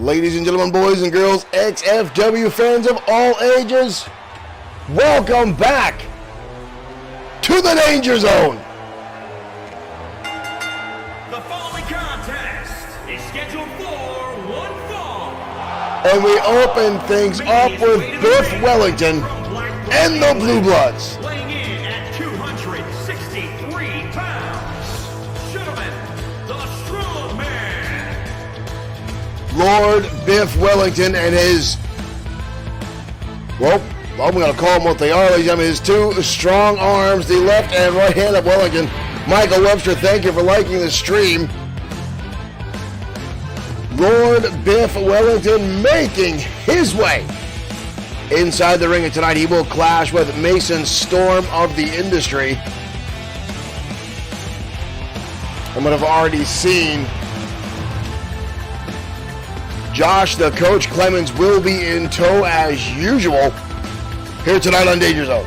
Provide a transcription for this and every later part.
Ladies and gentlemen, boys and girls, XFW fans of all ages, welcome back to the Danger Zone. The following contest is scheduled for one fall. And we open things up with Biff Wellington and the Blue Bloods. Weighing in at 263 pounds, gentlemen, the Strong Man. Lord Biff Wellington and his, well, I'm going to call them what they are, ladies and gentlemen, his two strong arms, the left and right hand of Wellington. Michael Webster, thank you for liking the stream. Lord Biff Wellington making his way inside the ring, and tonight he will clash with Mason Storm of the industry. I'm going to have already seen Josh, the Coach Clemens, will be in tow as usual here tonight on Danger Zone.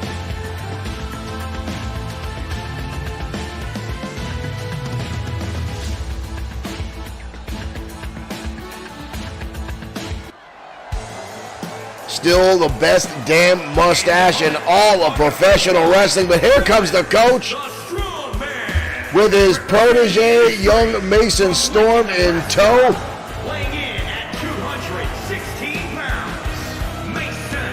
Still the best damn mustache in all of professional wrestling, but here comes the Coach with his protege, young Mason Storm, in tow. Weighing in at 216 pounds, Mason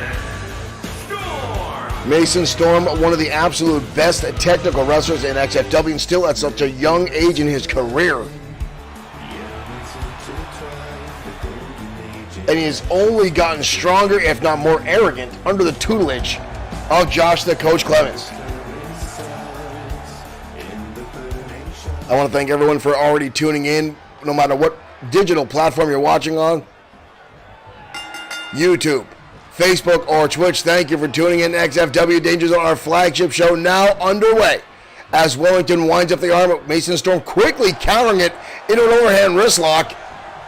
Storm. Mason Storm, one of the absolute best technical wrestlers in XFW, and still at such a young age in his career. And he has only gotten stronger, if not more arrogant, under the tutelage of Josh, the Coach Clemens. I want to thank everyone for already tuning in, no matter what digital platform you're watching on. YouTube, Facebook, or Twitch. Thank you for tuning in. XFW Danger Zone, our flagship show, now underway. As Wellington winds up the arm, Mason Storm quickly countering it into an overhand wrist lock.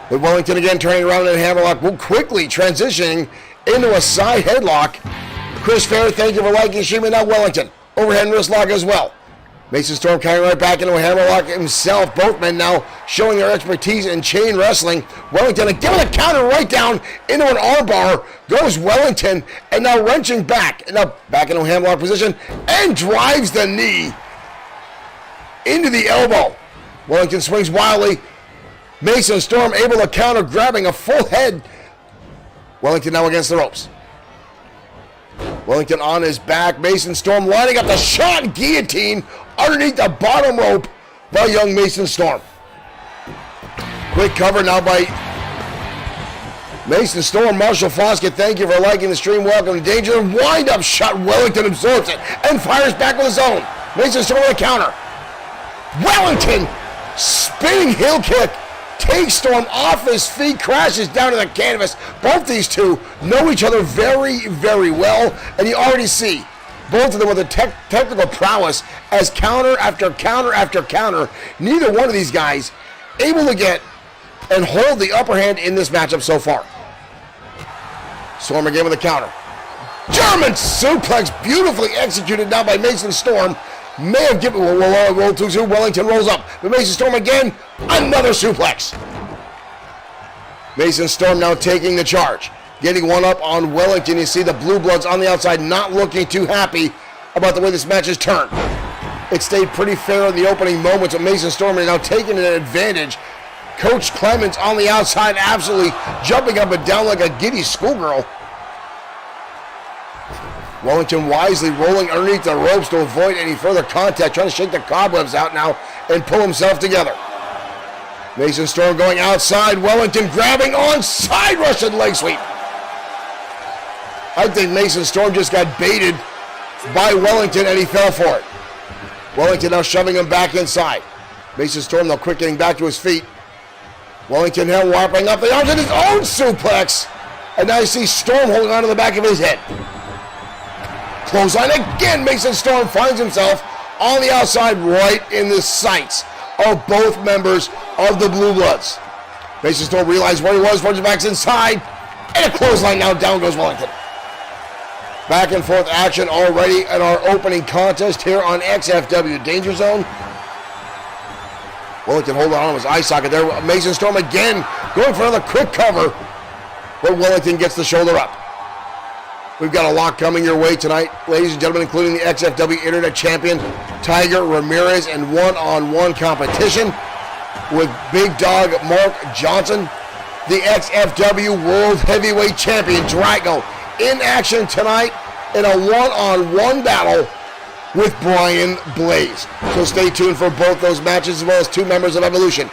With Wellington again turning around in a hammerlock, will quickly transitioning into a side headlock. Chris Fair, thank you for liking streaming. Now Wellington, overhand wrist lock as well. Mason Storm coming right back into a hammerlock himself. Both men now showing their expertise in chain wrestling. Wellington again with a counter right down into an armbar. Goes Wellington, and now wrenching back. And now back into a hammerlock position, and drives the knee into the elbow. Wellington swings wildly. Mason Storm able to counter, grabbing a full head. Wellington now against the ropes. Wellington on his back. Mason Storm lining up the shot guillotine underneath the bottom rope by young Mason Storm. Quick cover now by Mason Storm. Marshall Foskett, thank you for liking the stream. Welcome to Danger. Wind up shot. Wellington absorbs it and fires back with his own. Mason Storm with a counter. Wellington spinning heel kick. Takes Storm off his feet, crashes down to the canvas. Both these two know each other very, very well, and you already see both of them with a technical prowess as counter after counter after counter. Neither one of these guys able to get and hold the upper hand in this matchup so far. Storm again with a counter. German suplex, beautifully executed now by Mason Storm. May have given roll too soon. Wellington rolls up, but Mason Storm again, another suplex. Mason Storm now taking the charge, getting one up on Wellington. You see the Blue Bloods on the outside not looking too happy about the way this match has turned. It stayed pretty fair in the opening moments, but Mason Storm is now taking an advantage. Coach Clemens on the outside, absolutely jumping up and down like a giddy schoolgirl. Wellington wisely rolling underneath the ropes to avoid any further contact, trying to shake the cobwebs out now and pull himself together. Mason Storm going outside. Wellington grabbing on side Russian leg sweep. I think Mason Storm just got baited by Wellington and he fell for it. Wellington now shoving him back inside. Mason Storm now quick getting back to his feet. Wellington now warping up the arms in his own suplex. And now you see Storm holding on to the back of his head. Clothesline again. Mason Storm finds himself on the outside right in the sights of both members of the Blue Bloods. Mason Storm realized where he was, forges back inside, and a clothesline. Now down goes Wellington. Back and forth action already in our opening contest here on XFW Danger Zone. Wellington holding on to his eye socket there. Mason Storm again going for another quick cover. but Wellington gets the shoulder up. We've got a lot coming your way tonight, ladies and gentlemen, including the XFW Internet Champion, Tiger Ramirez, and one-on-one competition with Big Dog Mark Johnson. The XFW World Heavyweight Champion, Drago, in action tonight in a one-on-one battle with Brian Blaze. So stay tuned for both those matches, as well as two members of Evolution.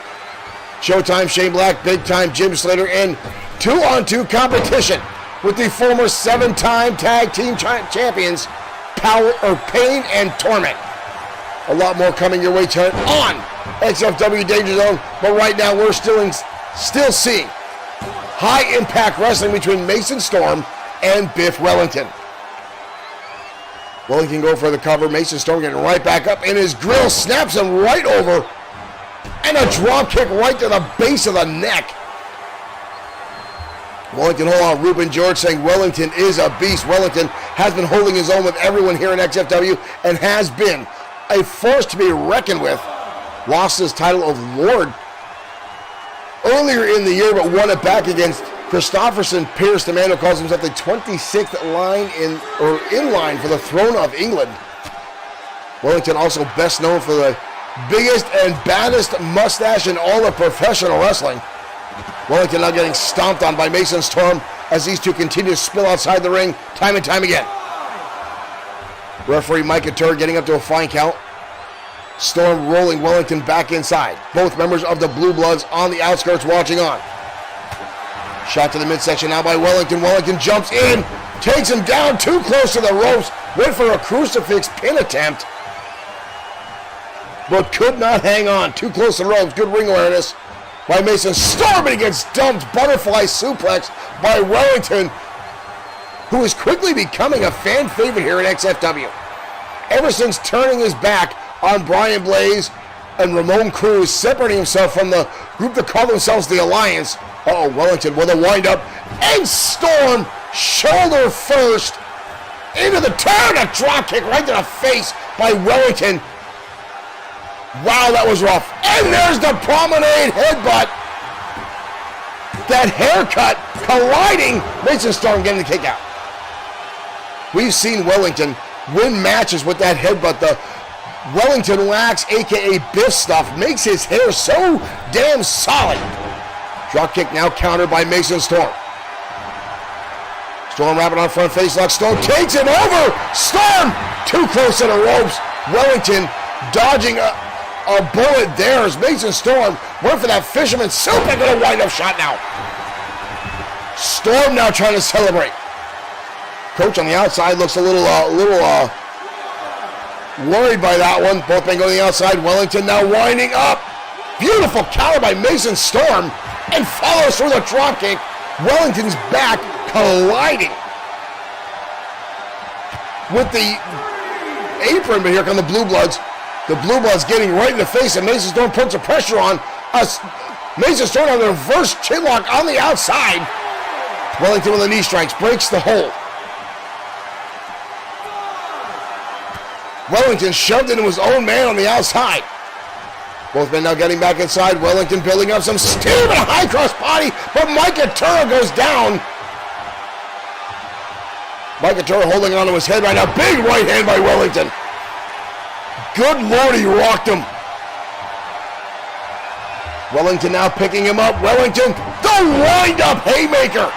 Showtime Shane Black, Big Time Jim Slater in 2-on-2 competition with the former 7-time tag team champions, Pain and Torment. A lot more coming your way tonight on XFW Danger Zone, but right now we're still seeing high impact wrestling between Mason Storm and Biff Wellington. Wellington go for the cover. Mason Storm getting right back up in his grill, snaps him right over, and a drop kick right to the base of the neck. Wellington, hold on. Ruben George saying Wellington is a beast. Wellington has been holding his own with everyone here in XFW and has been a force to be reckoned with. Lost his title of Lord earlier in the year, but won it back against Christopherson Pierce, the man who calls himself the 26th in line for the throne of England. Wellington also best known for the biggest and baddest mustache in all of professional wrestling. Wellington now getting stomped on by Mason Storm as these two continue to spill outside the ring time and time again. Referee Mike Couture getting up to a fine count. Storm rolling Wellington back inside. Both members of the Blue Bloods on the outskirts watching on. Shot to the midsection now by Wellington. Wellington jumps in, takes him down too close to the ropes, went for a crucifix pin attempt, but could not hang on. Too close to the ropes. Good ring awareness by Mason Storm, but he gets dumped. Butterfly suplex by Wellington, who is quickly becoming a fan favorite here at XFW. Ever since turning his back on Brian Blaze and Ramon Cruz, separating himself from the group that call themselves the Alliance. Wellington with a wind-up, and Storm, shoulder first, into the turn, a drop kick right to the face by Wellington. Wow, that was rough. And there's the promenade headbutt. That haircut colliding, Mason Storm getting the kick out. We've seen Wellington win matches with that headbutt. The Wellington wax, aka Biff stuff, makes his hair so damn solid. Drop kick now countered by Mason Storm. Storm wrapping on front face lock. Storm takes it over. Storm too close to the ropes. Wellington dodging a bullet there as Mason Storm went for that fisherman super good wind-up shot now. Storm now trying to celebrate. Coach on the outside looks a little worried by that one. Both men go to the outside. Wellington now winding up. Beautiful counter by Mason Storm, and follows through the dropkick. Wellington's back colliding with the apron, but here come the Blue Bloods. The Blue Bloods getting right in the face, and Mason Storm puts the pressure on us. Mason Storm on the reverse chinlock on the outside. Wellington with the knee strikes, breaks the hold. Wellington shoved into his own man on the outside. Both men now getting back inside. Wellington building up some steam and a high cross body, but Mike Couture goes down. Mike Couture holding onto his head right now. Big right hand by Wellington. Good Lord, he rocked him. Wellington now picking him up. Wellington, the wind-up haymaker.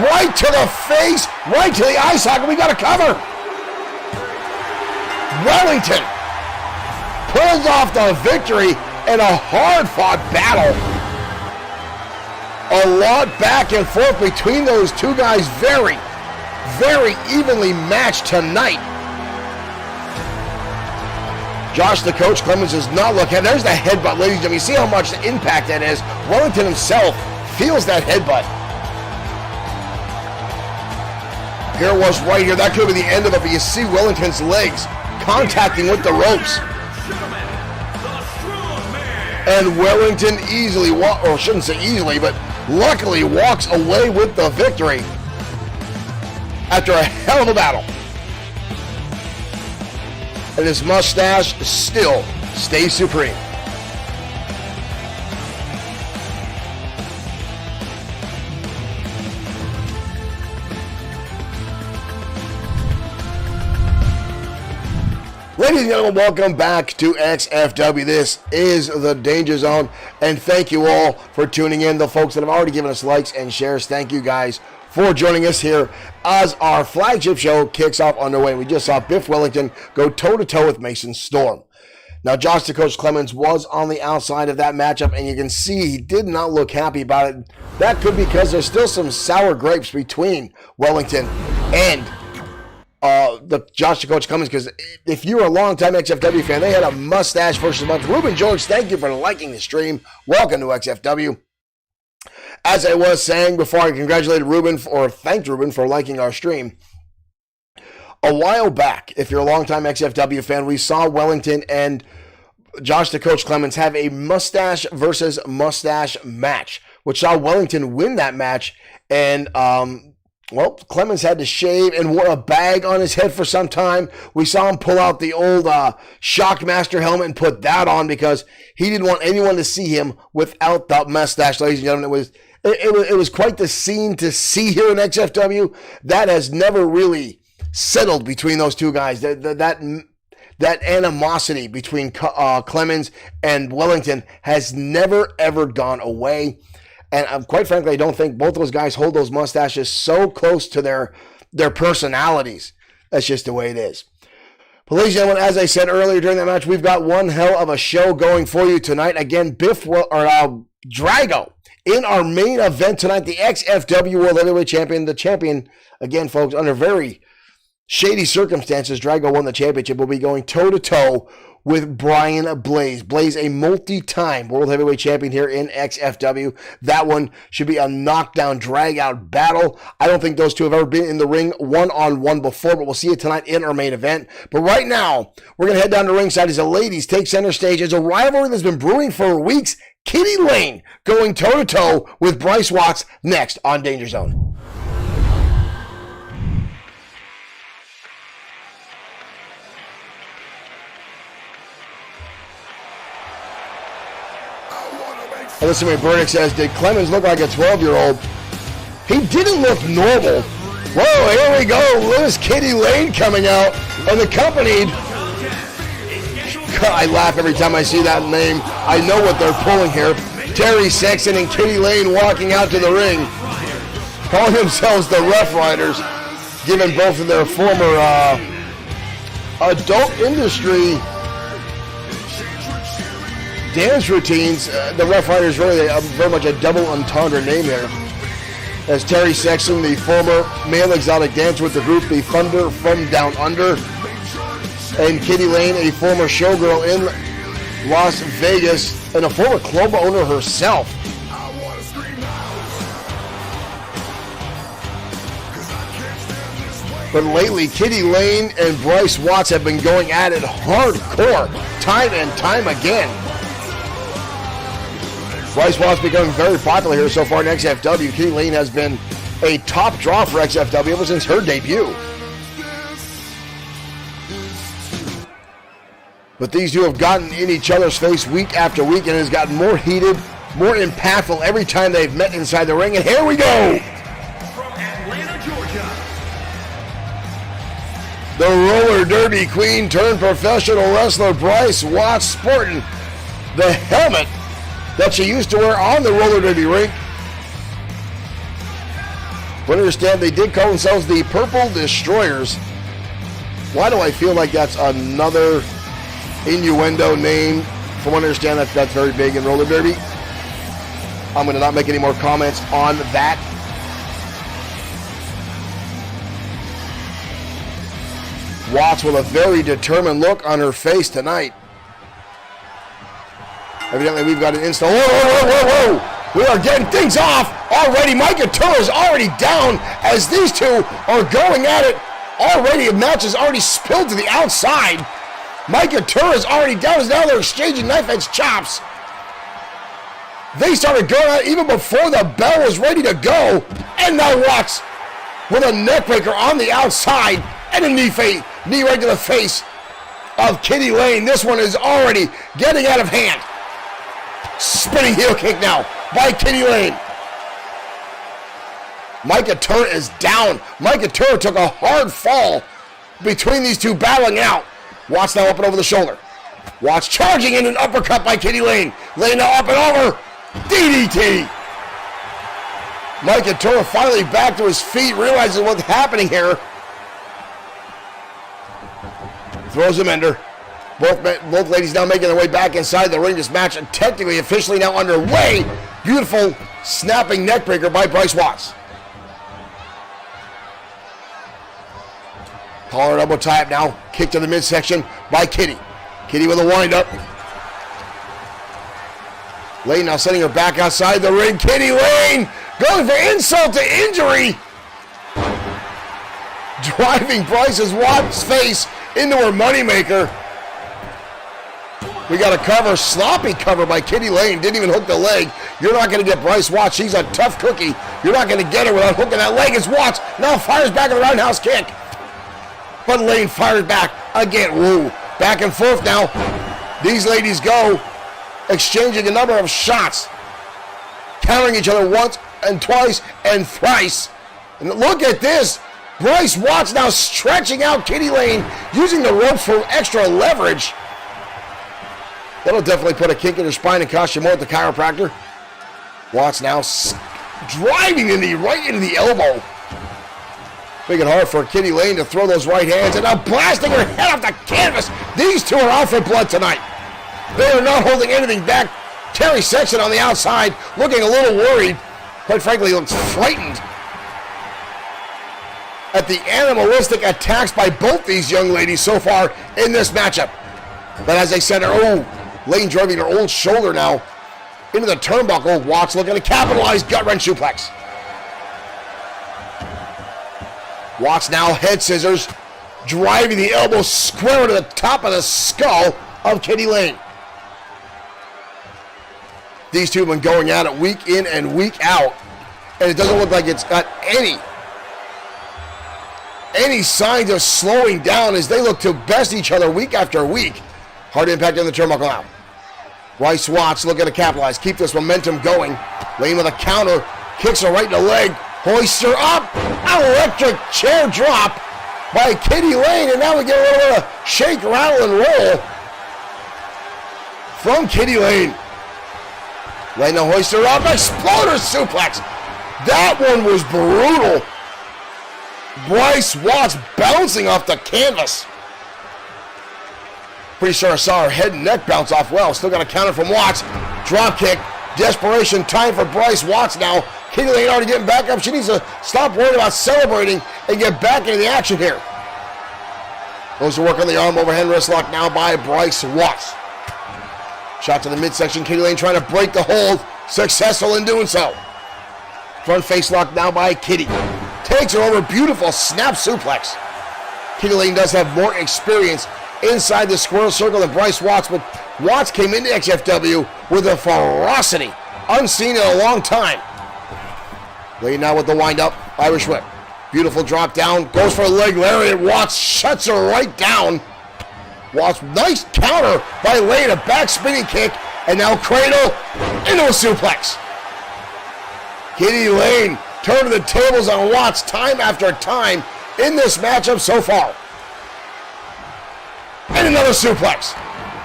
Right to the face, right to the eye socket. We got a cover. Wellington pulls off the victory in a hard-fought battle. A lot back and forth between those two guys. Very, very evenly matched tonight. Josh, the coach, Clemens, does not look at. There's the headbutt, ladies and gentlemen. You see how much the impact that is. Wellington himself feels that headbutt. Here it was right here. That could be the end of it, but you see Wellington's legs contacting with the ropes. And Wellington easily, or shouldn't say easily, but luckily walks away with the victory after a hell of a battle. And his mustache still stays supreme. Ladies and gentlemen, welcome back to XFW. This is the Danger Zone, and thank you all for tuning in. The folks that have already given us likes and shares, thank you guys for joining us here as our flagship show kicks off underway. We just saw Biff Wellington go toe-to-toe with Mason Storm. Now, Josh the Coach Clemens was on the outside of that matchup, and you can see he did not look happy about it. That could be because there's still some sour grapes between Wellington and the Josh the Coach Clemens, because if you're a longtime XFW fan, they had a mustache versus month. Ruben George, thank you for liking the stream. Welcome to XFW. As I was saying before, I congratulated Ruben, or thanked Ruben for liking our stream. A while back, if you're a longtime XFW fan, we saw Wellington and Josh the Coach Clemens have a mustache versus mustache match, which saw Wellington win that match, and well, Clemens had to shave and wore a bag on his head for some time. We saw him pull out the old Shockmaster helmet and put that on because he didn't want anyone to see him without that mustache, ladies and gentlemen. It was quite the scene to see here in XFW. That has never really settled between those two guys. That animosity between Clemens and Wellington has never, ever gone away. And quite frankly, I don't think both those guys hold those mustaches so close to their personalities. That's just the way it is. But ladies and gentlemen, as I said earlier during that match, we've got one hell of a show going for you tonight. Again, Drago in our main event tonight, the XFW World Heavyweight Champion. The champion, again, folks, under very shady circumstances, Drago won the championship, will be going toe-to-toe with Brian Blaze. Blaze, a multi-time World Heavyweight Champion here in XFW. That one should be a knockdown, drag-out battle. I don't think those two have ever been in the ring one-on-one before, but we'll see it tonight in our main event. But right now, we're going to head down to ringside as the ladies take center stage as a rivalry that's been brewing for weeks. Kitty Lane going toe-to-toe with Bryce Watts next on Danger Zone. Listen to me, Burdick says, did Clemens look like a 12-year-old? He didn't look normal. Whoa, here we go. There's Kitty Lane coming out and accompanied. God, I laugh every time I see that name. I know what they're pulling here. Terry Sexton and Kitty Lane walking out to the ring, calling themselves the Rough Riders, given both of their former adult industry dance routines. The Rough Riders really very much a double entendre name here. As Terry Sexton, the former male exotic dancer with the group The Thunder from Down Under, and Kitty Lane, a former showgirl in Las Vegas and a former club owner herself. But lately, Kitty Lane and Bryce Watts have been going at it hardcore, time and time again. Bryce Watts becoming very popular here so far in XFW. Kitty Lane has been a top draw for XFW ever since her debut. But these two have gotten in each other's face week after week, and it has gotten more heated, more impactful every time they've met inside the ring. And here we go! From Atlanta, Georgia, The roller derby queen turned professional wrestler Bryce Watts, sporting the helmet that she used to wear on the roller derby rink. But understand, they did call themselves the Purple Destroyers. Why do I feel like that's another innuendo name? From what I understand, that's very big in roller derby. I'm going to not make any more comments on that. Watts with a very determined look on her face tonight. Evidently, we've got an install. Whoa, whoa, whoa, whoa, whoa! We are getting things off already. Micah Turner is already down as these two are going at it already. A match is already spilled to the outside. Micah Turner is already down as now they're exchanging knife-edge chops. They started going at it even before the bell was ready to go. And now Watts with a neckbreaker on the outside and a knee right to the face of Kitty Lane. This one is already getting out of hand. Spinning heel kick now by Kitty Lane. Micah Turner is down. Micah Turner took a hard fall between these two battling out. Watts now up and over the shoulder. Watts charging in an uppercut by Kitty Lane. Lane now up and over. DDT. Mike and Turner finally back to his feet, realizing what's happening here. Throws him under. Both ladies now making their way back inside the ring. This match technically officially now underway. Beautiful snapping neckbreaker by Bryce Watts. Collar elbow tie up now. Kick to the midsection by Kitty. Kitty with a wind-up. Lane now sending her back outside the ring. Kitty Lane going for insult to injury. Driving Bryce's Watts' face into her moneymaker. We got a cover, sloppy cover by Kitty Lane. Didn't even hook the leg. You're not going to get Bryce Watts. She's a tough cookie. You're not going to get her without hooking that leg. As Watts now fires back with a roundhouse kick. But Lane fires back again. Woo. Back and forth now. These ladies go, exchanging a number of shots. Countering each other once and twice and thrice. And look at this. Bryce Watts now stretching out Kitty Lane, using the ropes for extra leverage. That'll definitely put a kink in her spine and cost you more at the chiropractor. Watts now driving the knee right into the elbow. Making it hard for Kitty Lane to throw those right hands, and now blasting her head off the canvas. These two are out for blood tonight. They are not holding anything back. Terry Sexton on the outside, looking a little worried. Quite frankly, looks frightened at the animalistic attacks by both these young ladies so far in this matchup. But as I said, Lane driving her old shoulder now into the turnbuckle. Watts looking to capitalize, gut-wrench suplex. Watts now head scissors, driving the elbow square to the top of the skull of Kitty Lane. These two have been going at it week in and week out, and it doesn't look like it's got any signs of slowing down as they look to best each other week after week. Hard impact on the turnbuckle now. Bryce Watts looking to capitalize, keep this momentum going. Lane with a counter, kicks her right in the leg, hoists her up, electric chair drop by Kitty Lane, and now we get a little bit of shake, rattle, and roll from Kitty Lane. Lane now hoists her up, exploder suplex. That one was brutal. Bryce Watts bouncing off the canvas. Pretty sure I saw her head and neck bounce off well. Still got a counter from Watts. Drop kick. Desperation time for Bryce Watts now. Kitty Lane already getting back up. She needs to stop worrying about celebrating and get back into the action here. Goes to work on the arm overhand wrist lock now by Bryce Watts. Shot to the midsection. Kitty Lane trying to break the hold. Successful in doing so. Front face lock now by Kitty. Takes her over. Beautiful snap suplex. Kitty Lane does have more experience inside the squirrel circle than Bryce Watts, but Watts came into XFW with a ferocity unseen in a long time. Lane now with the wind-up, Irish whip. Beautiful drop down, goes for a leg lariat. Watts shuts her right down. Watts, nice counter by Lane, a back spinning kick, and now cradle into a suplex. Kitty Lane turned the tables on Watts time after time in this matchup so far. And another suplex.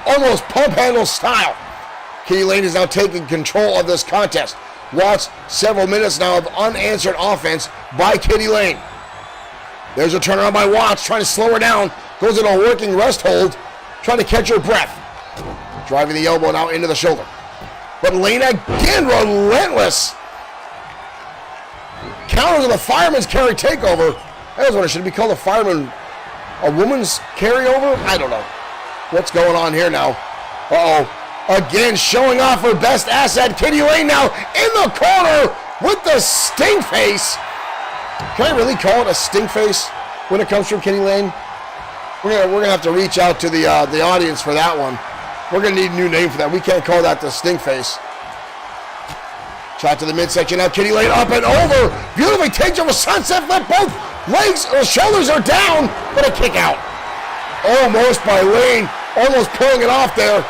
Almost pump handle style. Kitty Lane is now taking control of this contest. Watts, several minutes now of unanswered offense by Kitty Lane. There's a turnaround by Watts, trying to slow her down. Goes into a working rest hold, trying to catch her breath. Driving the elbow now into the shoulder. But Lane again, relentless. Counters of the fireman's carry takeover. I was wondering, should it be called a woman's carryover? I don't know. What's going on here now? Uh-oh. Again, showing off her best asset. Kitty Lane now in the corner with the stink face. Can I really call it a stink face when it comes from Kitty Lane? We're gonna have to reach out to the audience for that one. We're gonna need a new name for that. We can't call that the stink face. Shot to the midsection now. Kitty Lane up and over. Beautifully takes over sunset flip. Both legs or shoulders are down, but a kick out. Almost by Lane. Almost pulling it off there.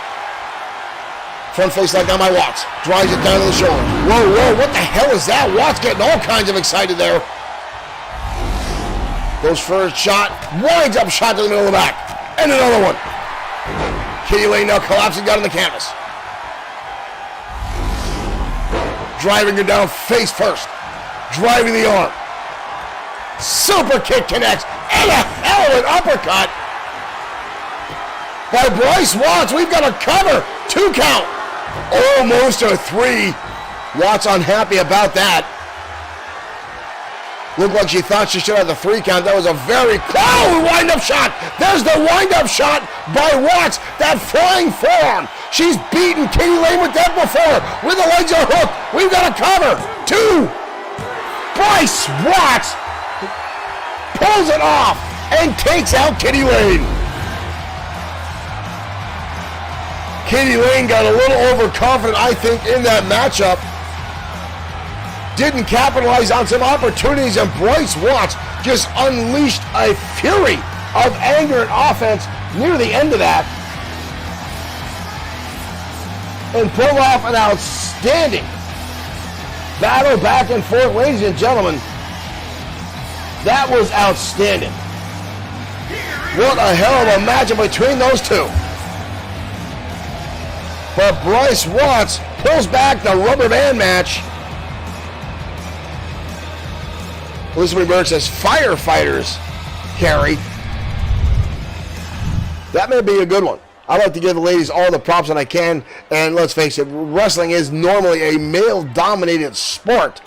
Front face like down by Watts. Drives it down to the shoulder. Whoa, whoa, what the hell is that? Watts getting all kinds of excited there. Goes for a shot. Winds up shot to the middle of the back. And another one. Kitty Lane now collapsing down on the canvas. Driving her down face first. Driving the arm. Super kick connects. And a hell of an uppercut by Bryce Watts. We've got a cover. 2 count. Almost a 3. Watts unhappy about that. Looked like she thought she should have the 3 count. That was a very wind-up shot. There's the wind-up shot by Watts. That flying forearm. She's beaten Kitty Lane with that before. With the legs are hooked. We've got a cover. 2. Bryce Watts pulls it off and takes out Kitty Lane. Kitty Lane got a little overconfident, I think, in that matchup. Didn't capitalize on some opportunities, and Bryce Watts just unleashed a fury of anger and offense near the end of that. And pulled off an outstanding battle back and forth, ladies and gentlemen. That was outstanding. What a hell of a matchup between those two. But Bryce Watts pulls back the rubber band match. Elizabeth Burke says, firefighters, Carrie. That may be a good one. I like to give the ladies all the props that I can. And let's face it, wrestling is normally a male-dominated sport.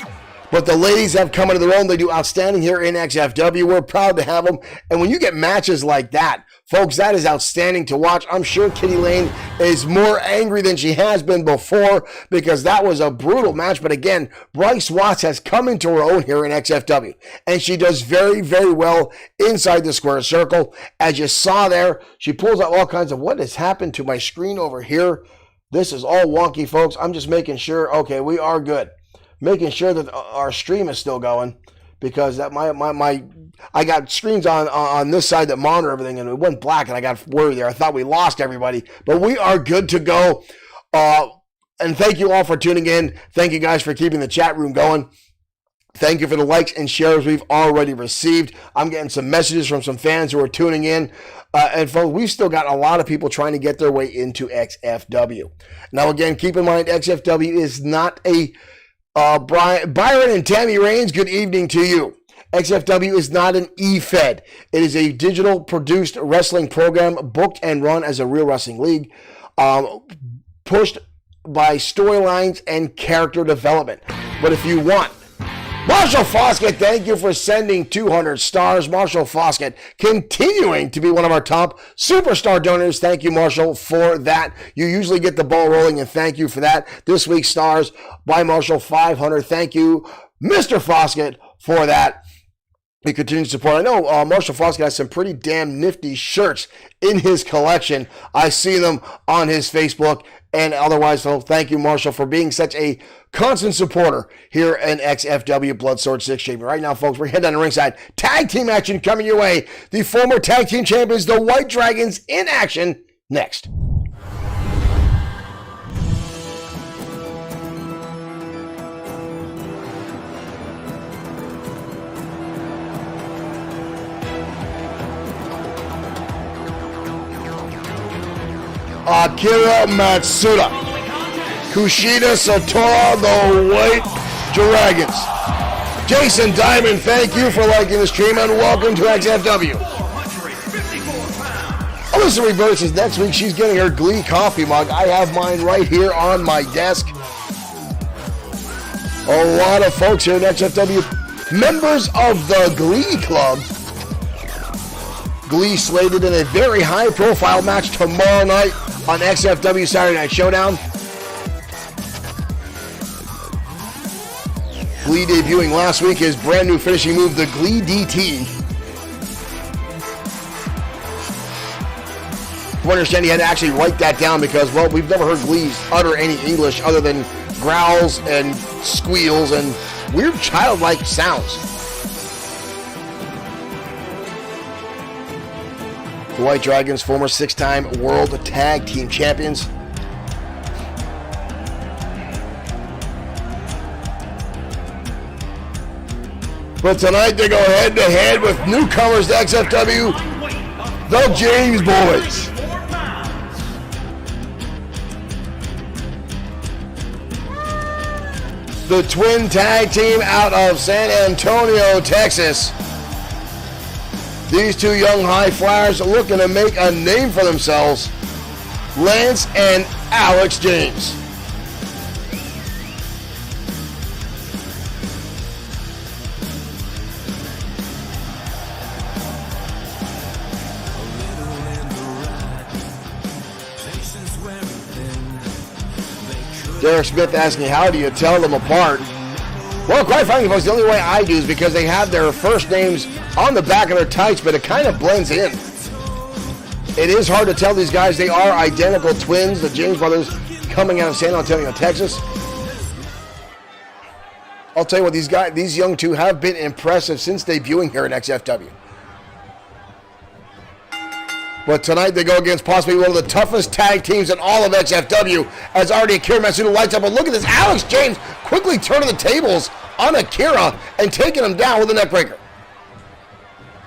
But the ladies have come into their own. They do outstanding here in XFW. We're proud to have them. And when you get matches like that, folks, that is outstanding to watch. I'm sure Kitty Lane is more angry than she has been before because that was a brutal match. But again, Bryce Watts has come into her own here in XFW. And she does very, very well inside the square circle. As you saw there, she pulls out all kinds of, what has happened to my screen over here? This is all wonky, folks. I'm just making sure, okay, we are good. Making sure that our stream is still going because that I got screens on this side that monitor everything and it went black and I got worried there. I thought we lost everybody, but we are good to go. And thank you all for tuning in. Thank you guys for keeping the chat room going. Thank you for the likes and shares we've already received. I'm getting some messages from some fans who are tuning in. And folks, we've still got a lot of people trying to get their way into XFW. Now, again, keep in mind, XFW is not a Byron and Tammy Raines, good evening to you. XFW is not an E-Fed. It is a digital produced wrestling program booked and run as a real wrestling league, pushed by storylines and character development. But if you want, Marshall Foskett, thank you for sending 200 stars. Marshall Foskett continuing to be one of our top superstar donors. Thank you, Marshall, for that. You usually get the ball rolling, and thank you for that. This week's stars by Marshall, 500. Thank you, Mr. Foskett, for that. He continues to support. I know Marshall Foskett has some pretty damn nifty shirts in his collection. I see them on his Facebook. And otherwise, so thank you, Marshall, for being such a constant supporter here in XFW Bloodsword6 Streaming. Right now, folks, we're heading down to ringside. Tag team action coming your way. The former tag team champions, the White Dragons, in action next. Akira Matsuda, Kushida Satora, the White Dragons. Jason Diamond, thank you for liking the stream and welcome to XFW. Alyssa Reverse says next week she's getting her Glee coffee mug. I have mine right here on my desk. A lot of folks here at XFW, members of the Glee Club. Glee slated in a very high-profile match tomorrow night on XFW Saturday Night Showdown. Glee debuting last week, his brand new finishing move, the Glee DT. I understand he had to actually write that down because, well, we've never heard Glee utter any English other than growls and squeals and weird childlike sounds. The White Dragons, former 6-time World Tag Team Champions. But tonight they go head-to-head with newcomers to XFW, the James Boys. 34 pounds. The twin tag team out of San Antonio, Texas. These two young high flyers looking to make a name for themselves. Lance and Alex James. Derek Smith asking, how do you tell them apart? Well, quite frankly, folks, the only way I do is because they have their first names on the back of their tights, but it kind of blends in. It is hard to tell these guys. They are identical twins, the James brothers, coming out of San Antonio, Texas. I'll tell you what, these young two have been impressive since debuting here at XFW. But tonight they go against possibly one of the toughest tag teams in all of XFW, as already Akira Matsuda lights up. But look at this, Alex James quickly turning the tables on Akira and taking him down with a neckbreaker.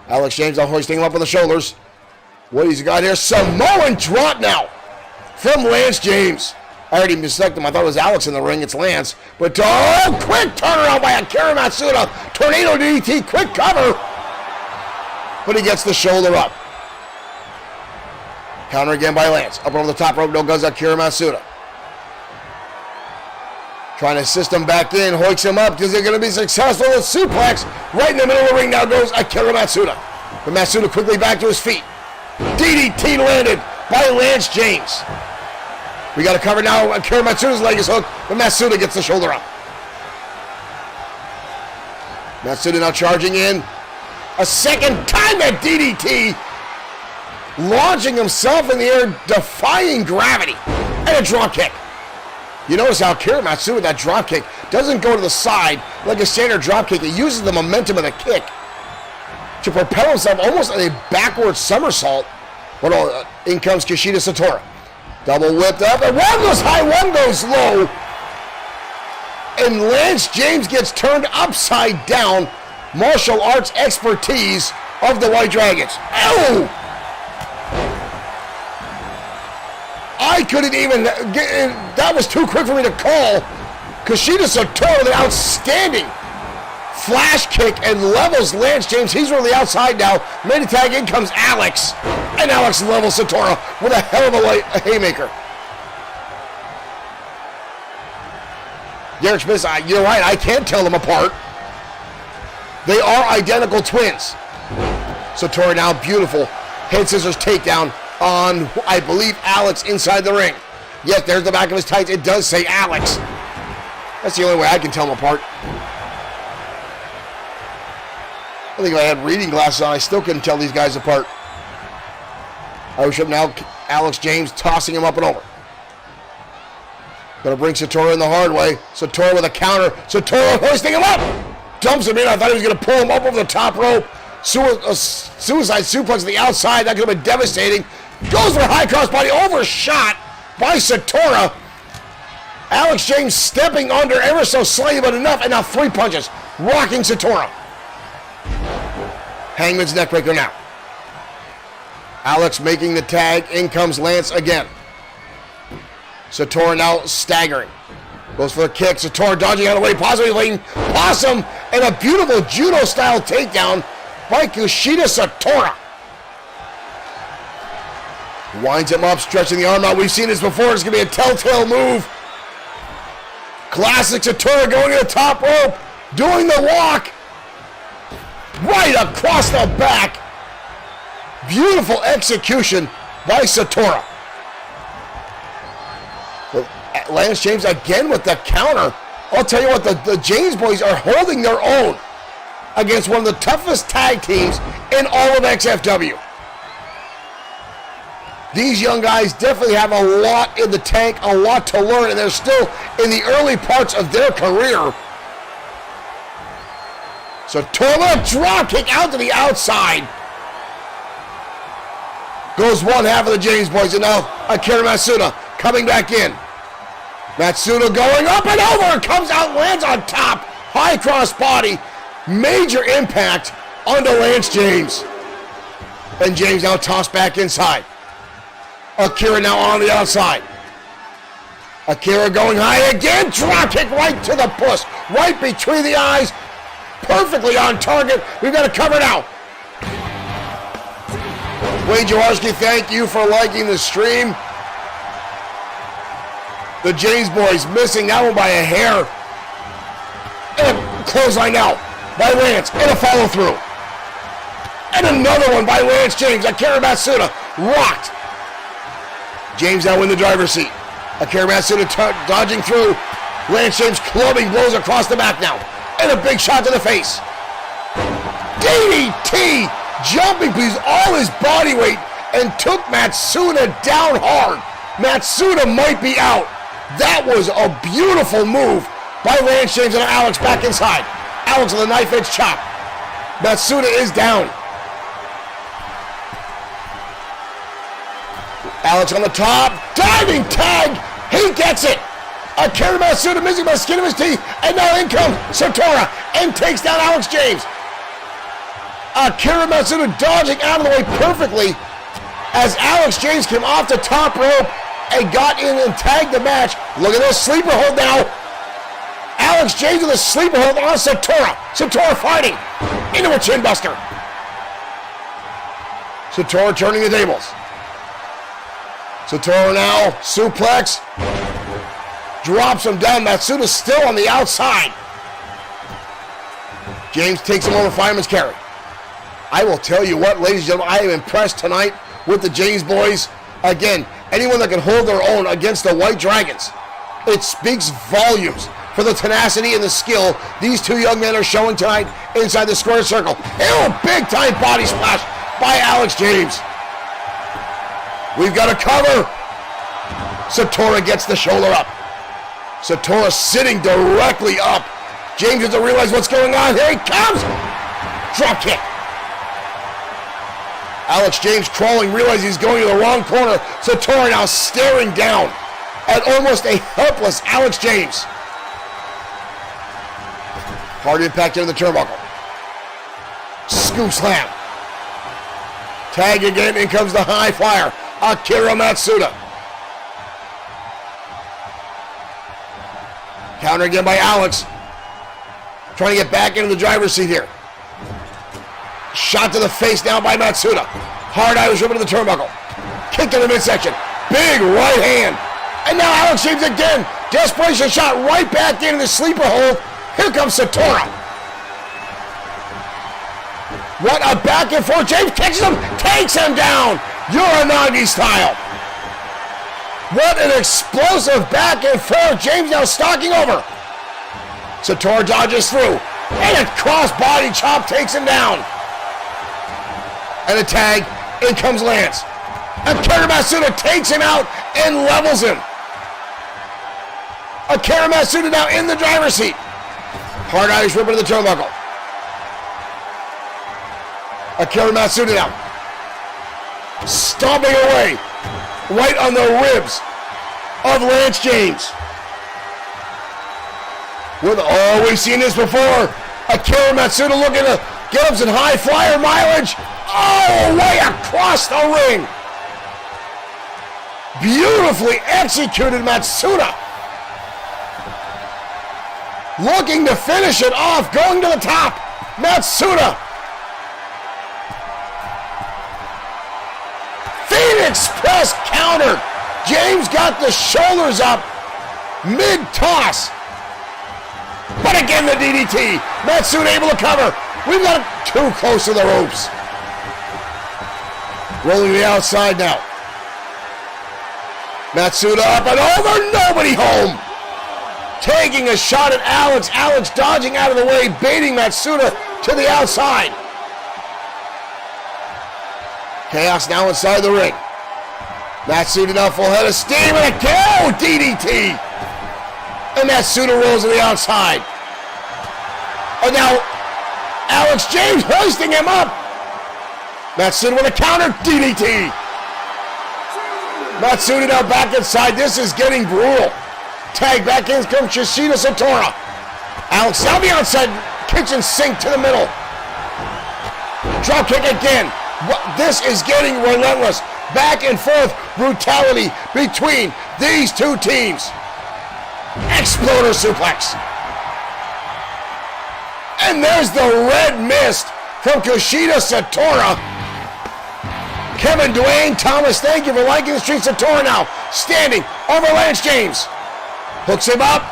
Alex James now hoisting him up on the shoulders. What he's got here, Samoan drop now from Lance James. I already mistook him. I thought it was Alex in the ring. It's Lance. But quick turnaround by Akira Matsuda. Tornado DDT, quick cover. But he gets the shoulder up. Counter again by Lance. Up over the top rope, no goes Akira Matsuda. Trying to assist him back in, hoiks him up. Is he going to be successful? A suplex right in the middle of the ring. Now goes Akira Matsuda. But Matsuda quickly back to his feet. DDT landed by Lance James. We got to cover now. Akira Matsuda's leg is hooked, but Matsuda gets the shoulder up. Matsuda now charging in. A second time at DDT. Launching himself in the air, defying gravity, and a drop kick. You notice how Akira Matsuda, that drop kick, doesn't go to the side like a standard drop kick. It uses the momentum of the kick to propel himself almost in a backward somersault. But in comes Kushida Satora. Double whipped up, and one goes high, one goes low. And Lance James gets turned upside down. Martial arts expertise of the White Dragons. Ow! I couldn't even get, that was too quick for me to call. Kushida Satora, the outstanding flash kick, and levels Lance James. He's on the outside now. Main tag in comes Alex. And Alex levels Satora with a hell of a haymaker. Derek Smith, you're right, I can't tell them apart. They are identical twins. Satora now beautiful. Head scissors takedown on, I believe, Alex inside the ring. Yes, there's the back of his tights. It does say Alex. That's the only way I can tell them apart. I think if I had reading glasses on, I still couldn't tell these guys apart. Irish up now, Alex James tossing him up and over. Gonna bring Satora in the hard way. Satora with a counter. Satora hoisting him up. Dumps him in. I thought he was gonna pull him up over the top rope. Suicide suplex to the outside. That could have been devastating. Goes for a high crossbody, overshot by Satora. Alex James stepping under ever so slightly, but enough, and now 3 punches, rocking Satora. Hangman's neckbreaker now. Alex making the tag, in comes Lance again. Satora now staggering. Goes for a kick, Satora dodging out of the way, possibly leading Possum, and a beautiful judo-style takedown by Kushida Satora. Winds him up, stretching the arm out. We've seen this before. It's going to be a telltale move. Classic Satora going to the top rope, doing the walk. Right across the back. Beautiful execution by Satora. Lance James again with the counter. I'll tell you what, the James boys are holding their own against one of the toughest tag teams in all of XFW. These young guys definitely have a lot in the tank, a lot to learn, and they're still in the early parts of their career. So Satora drop kick out to the outside. Goes one half of the James boys, and now Akira Matsuda coming back in. Matsuda going up and over, comes out, lands on top, high cross body, major impact onto Lance James. And James now tossed back inside. Akira now on the outside. Akira going high again. Drop kick right to the puss. Right between the eyes. Perfectly on target. We've got to cover now. Wayne Jaworski, thank you for liking the stream. The James boys missing that one by a hair. And a clothesline now by Lance. And a follow through. And another one by Lance James. Akira Matsuda rocked. James now in the driver's seat. Akira Matsuda dodging through. Lance James clubbing blows across the back now. And a big shot to the face. DDT jumping because all his body weight and took Matsuda down hard. Matsuda might be out. That was a beautiful move by Lance James and Alex back inside. Alex with a knife edge chop. Matsuda is down. Alex on the top, diving tag, he gets it. Akira Matsuda missing by the skin of his teeth, and now in comes Satora and takes down Alex James. Akira Matsuda dodging out of the way perfectly as Alex James came off the top rope and got in and tagged the match. Look at this sleeper hold now. Alex James with a sleeper hold on Satora. Satora fighting into a chin buster. Satora turning the tables. Satora now, suplex, drops him down. Matsuda still on the outside. James takes him over fireman's carry. I will tell you what, ladies and gentlemen, I am impressed tonight with the James boys. Again, anyone that can hold their own against the White Dragons, it speaks volumes for the tenacity and the skill these two young men are showing tonight inside the square circle. And a big time body splash by Alex James. We've got a cover. Satora gets the shoulder up. Satora sitting directly up. James doesn't realize what's going on. Here he comes. Drop kick. Alex James crawling, realizes he's going to the wrong corner. Satora now staring down at almost a helpless Alex James. Hard impact into the turnbuckle. Scoop slam. Tag again, in comes the high flyer. Akira Matsuda. Counter again by Alex. Trying to get back into the driver's seat here. Shot to the face now by Matsuda. Hard Irish whip into the turnbuckle. Kick in the midsection. Big right hand. And now Alex James again. Desperation shot right back into the sleeper hold. Here comes Satora. What a back and forth. James catches him. Takes him down. Uranagi style. What an explosive back and forth. James now stalking over. Satora dodges through. And a cross body chop takes him down. And a tag, in comes Lance. Akira Matsuda takes him out and levels him. Akira Matsuda now in the driver's seat. Hard Irish whip into the turnbuckle. Akira Matsuda now stomping away right on the ribs of Lance James. We've seen this before. Akira Matsuda looking to get up some high flyer mileage. Oh, way across the ring. Beautifully executed Matsuda. Looking to finish it off, going to the top. Matsuda. Phoenix Press countered. James got the shoulders up, mid-toss. But again, the DDT. Matsuda able to cover. We've got it too close to the ropes. Rolling to the outside now. Matsuda up and over, nobody home. Taking a shot at Alex. Alex dodging out of the way, baiting Matsuda to the outside. Chaos now inside the ring. Matsuda now full head of steam and a KO DDT. And Matsuda rolls to the outside. And now Alex James hoisting him up. Matsuda with a counter DDT. Matsuda now back inside. This is getting brutal. Tag back in comes Yoshida Satora. Alex now the outside kitchen sink to the middle. Drop kick again. This is getting relentless. Back and forth brutality between these two teams. Exploder suplex. And there's the red mist from Kushida Satora. Kevin, Dwayne, Thomas, thank you for liking the street. Satora now standing over Lance James. Hooks him up.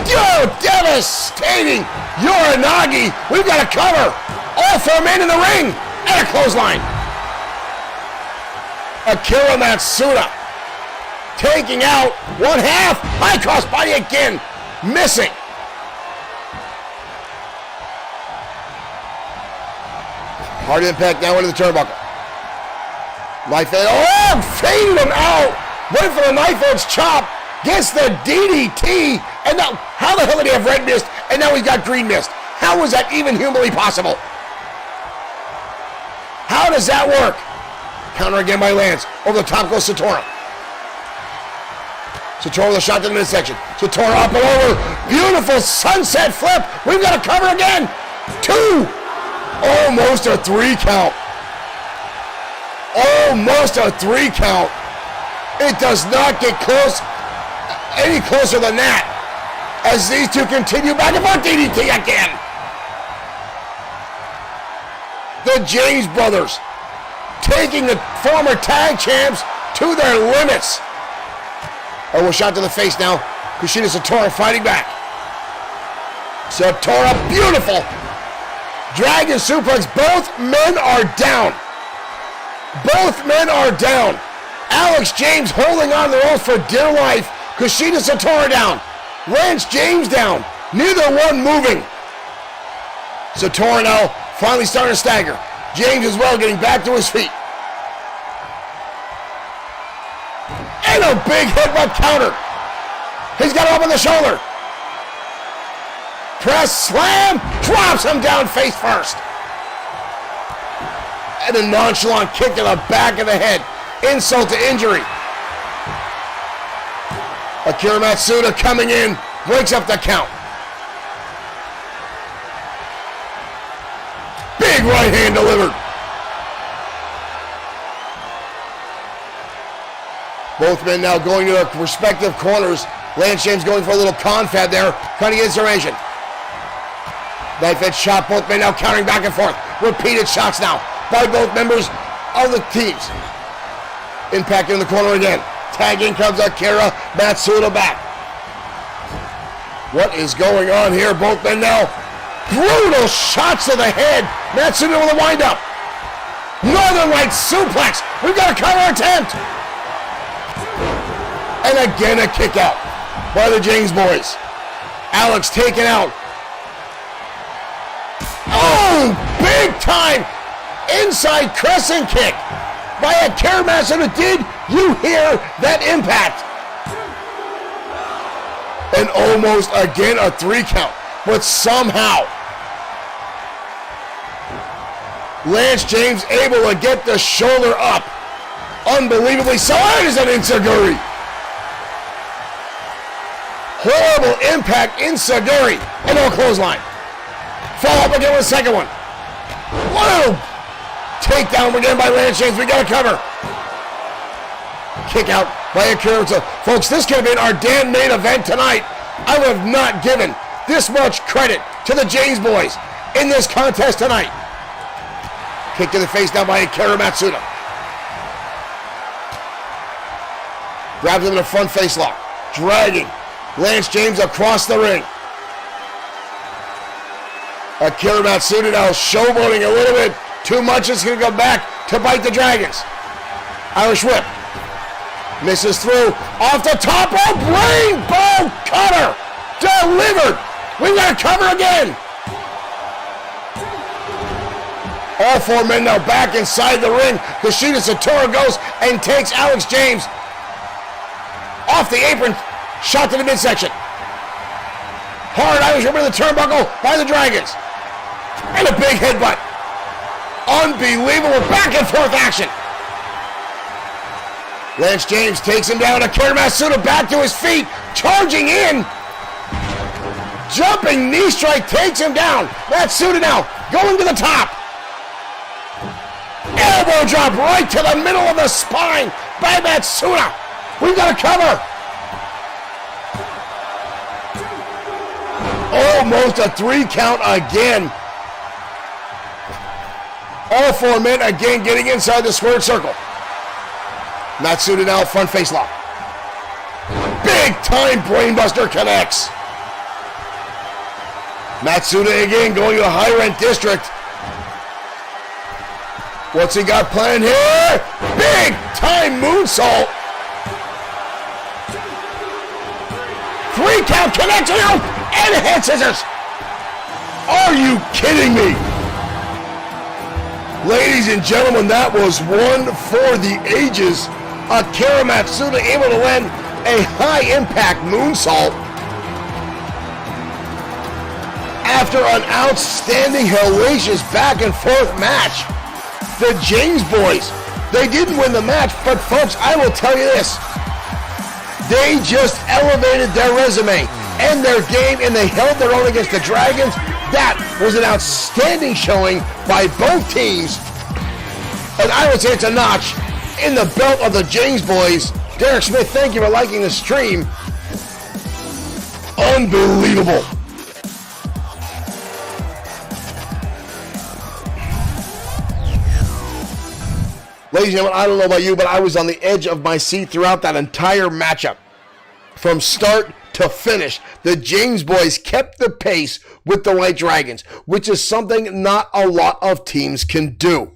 Yo, devastating Uranagi. We've got a cover. All 4 men in the ring. And a clothesline. Akira Matsuda taking out 1/2. High cross body again. Missing. Hard impact now into the turnbuckle. Knife edge. Oh, faded him out. Went for the knife edge chop. Gets the DDT. And now, how the hell did he have red mist? And now he's got green mist. How was that even humanly possible? How does that work? Counter again by Lance. Over the top goes Satora. Satora with a shot to the midsection. Satora up and over. Beautiful sunset flip. We've got a cover again. 2. Almost a 3 count. Almost a 3 count. It does not get close, any closer than that, as these two continue back and forth. DDT again. The James brothers taking the former tag champs to their limits. Oh, a shot to the face now. Kushida Satora fighting back. Satora, beautiful. Dragon suplex. Both men are down. Both men are down. Alex James holding on to the ropes for dear life. Kushida Satora down. Lance James down. Neither one moving. Satora now finally starting to stagger. James as well getting back to his feet. And a big headbutt counter. He's got him up on the shoulder. Press slam. Drops him down face first. And a nonchalant kick to the back of the head. Insult to injury. Akira Matsuda coming in. Breaks up the count. Big right hand delivered. Both men now going to their respective corners. Lance James going for a little confab there. Trying to get information. Knife edge shot. Both men now countering back and forth. Repeated shots now by both members of the teams. Impact in the corner again. Tagging comes Akira Matsuda back. What is going on here? Both men now. Brutal shots to the head. Matsuda with a windup. Northern Lights suplex. We've got a counter attempt. And again a kick out by the James boys. Alex taken out. Oh, big time inside crescent kick by Akira Matsuda. Did you hear that impact? And almost again a 3 count. But somehow Lance James able to get the shoulder up. Unbelievably so. It is an enziguri. Horrible impact enziguri. And no clothesline. Fall up again with a second one. Whoa! Takedown again by Lance James. We got a cover. Kick out by Akira. Folks, this could have been our damn main event tonight. I would have not given this much credit to the James boys in this contest tonight. Kick to the face now by Akira Matsuda. Grabs him in a front face lock. Dragging Lance James across the ring. Akira Matsuda now showboating a little bit too much. It's going to go back to bite the Dragons. Irish whip. Misses through. Off the top rope. Rainbow cutter. Delivered. We've got to cover again. All 4 men now back inside the ring. Kushida Satora goes and takes Alex James off the apron. Shot to the midsection. Hard Irish whip to the turnbuckle by the Dragons. And a big headbutt. Unbelievable back and forth action. Lance James takes him down. Akira Matsuda back to his feet. Charging in. Jumping knee strike takes him down. Matsuda now going to the top. Elbow drop right to the middle of the spine by Matsuda. We've got a cover. Almost a 3 count again. All 4 men again getting inside the squared circle. Matsuda now front face lock. Big time brainbuster connects. Matsuda again going to a high rent district. What's he got planned here? Big time moonsault. 3 count connection out and head scissors. Are you kidding me? Ladies and gentlemen, that was one for the ages. Akira Matsuda able to land a high impact moonsault after an outstanding, hellacious back and forth match. The James boys, they didn't win the match, but folks, I will tell you this. They just elevated their resume and their game, and they held their own against the Dragons. That was an outstanding showing by both teams. And I would say it's a notch in the belt of the James boys. Derek Smith, thank you for liking the stream. Unbelievable. Ladies and gentlemen, I don't know about you, but I was on the edge of my seat throughout that entire matchup. From start to finish, the James boys kept the pace with the White Dragons, which is something not a lot of teams can do.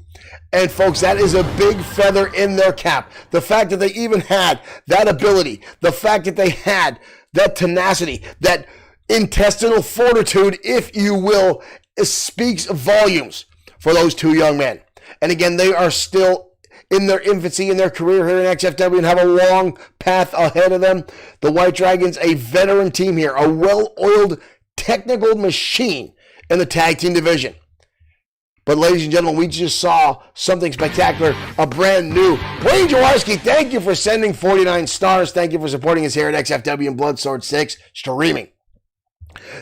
And folks, that is a big feather in their cap. The fact that they even had that ability, the fact that they had that tenacity, that intestinal fortitude, if you will, speaks volumes for those 2 young men. And again, they are still in their infancy in their career here in XFW and have a long path ahead of them. The White Dragons, a veteran team here, a well-oiled technical machine in the tag team division. But ladies and gentlemen, we just saw something spectacular, a brand new. Wayne Jaworski, thank you for sending 49 stars. Thank you for supporting us here at XFW and Bloodsword6 Streaming.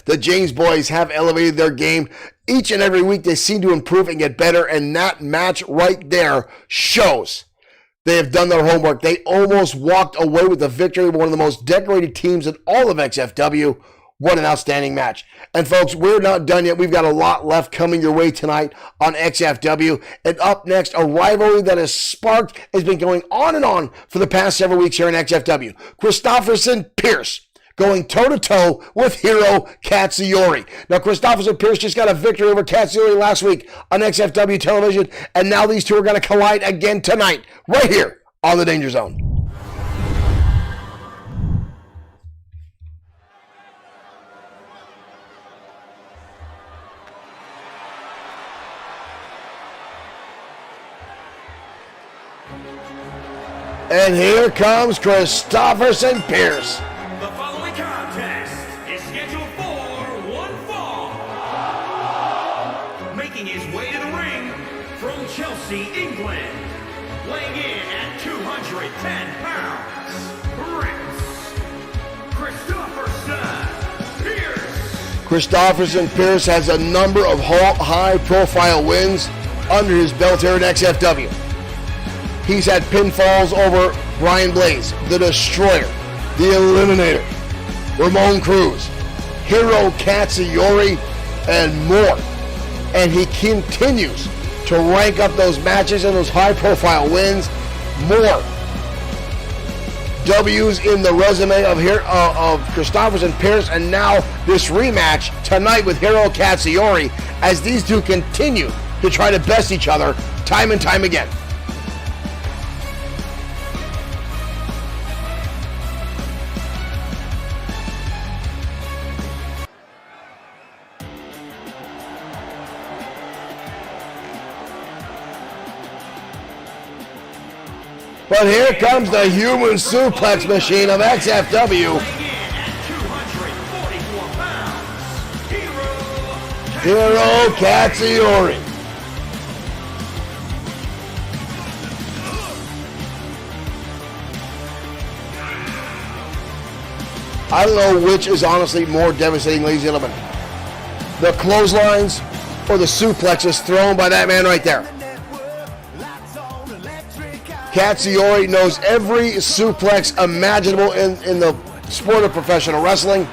The James boys have elevated their game. Each and every week they seem to improve and get better, and that match right there shows they have done their homework. They almost walked away with the victory, one of the most decorated teams in all of XFW. What an outstanding match. And folks, we're not done yet. We've got a lot left coming your way tonight on XFW. And up next, a rivalry that has sparked, has been going on and on for the past several weeks here in XFW. Christopherson Pierce going toe-to-toe with Hiro Katsuyori. Now, Christopherson Pierce just got a victory over Katsuyori last week on XFW television, and now these two are going to collide again tonight, right here on the Danger Zone. And here comes Christopherson Pierce. The following contest is scheduled for one fall. Making his way to the ring from Chelsea, England. Weighing in at 210 pounds, Christopherson Pierce. Christopherson Pierce has a number of high-profile wins under his belt here at XFW. He's had pinfalls over Brian Blaze, the Destroyer, the Eliminator, Ramon Cruz, Hiro Katsuyori, and more. And he continues to rank up those matches and those high-profile wins. More W's in the resume of Christopherson Pierce, and now this rematch tonight with Hiro Katsuyori as these two continue to try to best each other time and time again. But here comes the human suplex machine of XFW. Hiro Katsuyori. I don't know which is honestly more devastating, ladies and gentlemen. The clotheslines or the suplexes thrown by that man right there. Katsuyori knows every suplex imaginable in the sport of professional wrestling,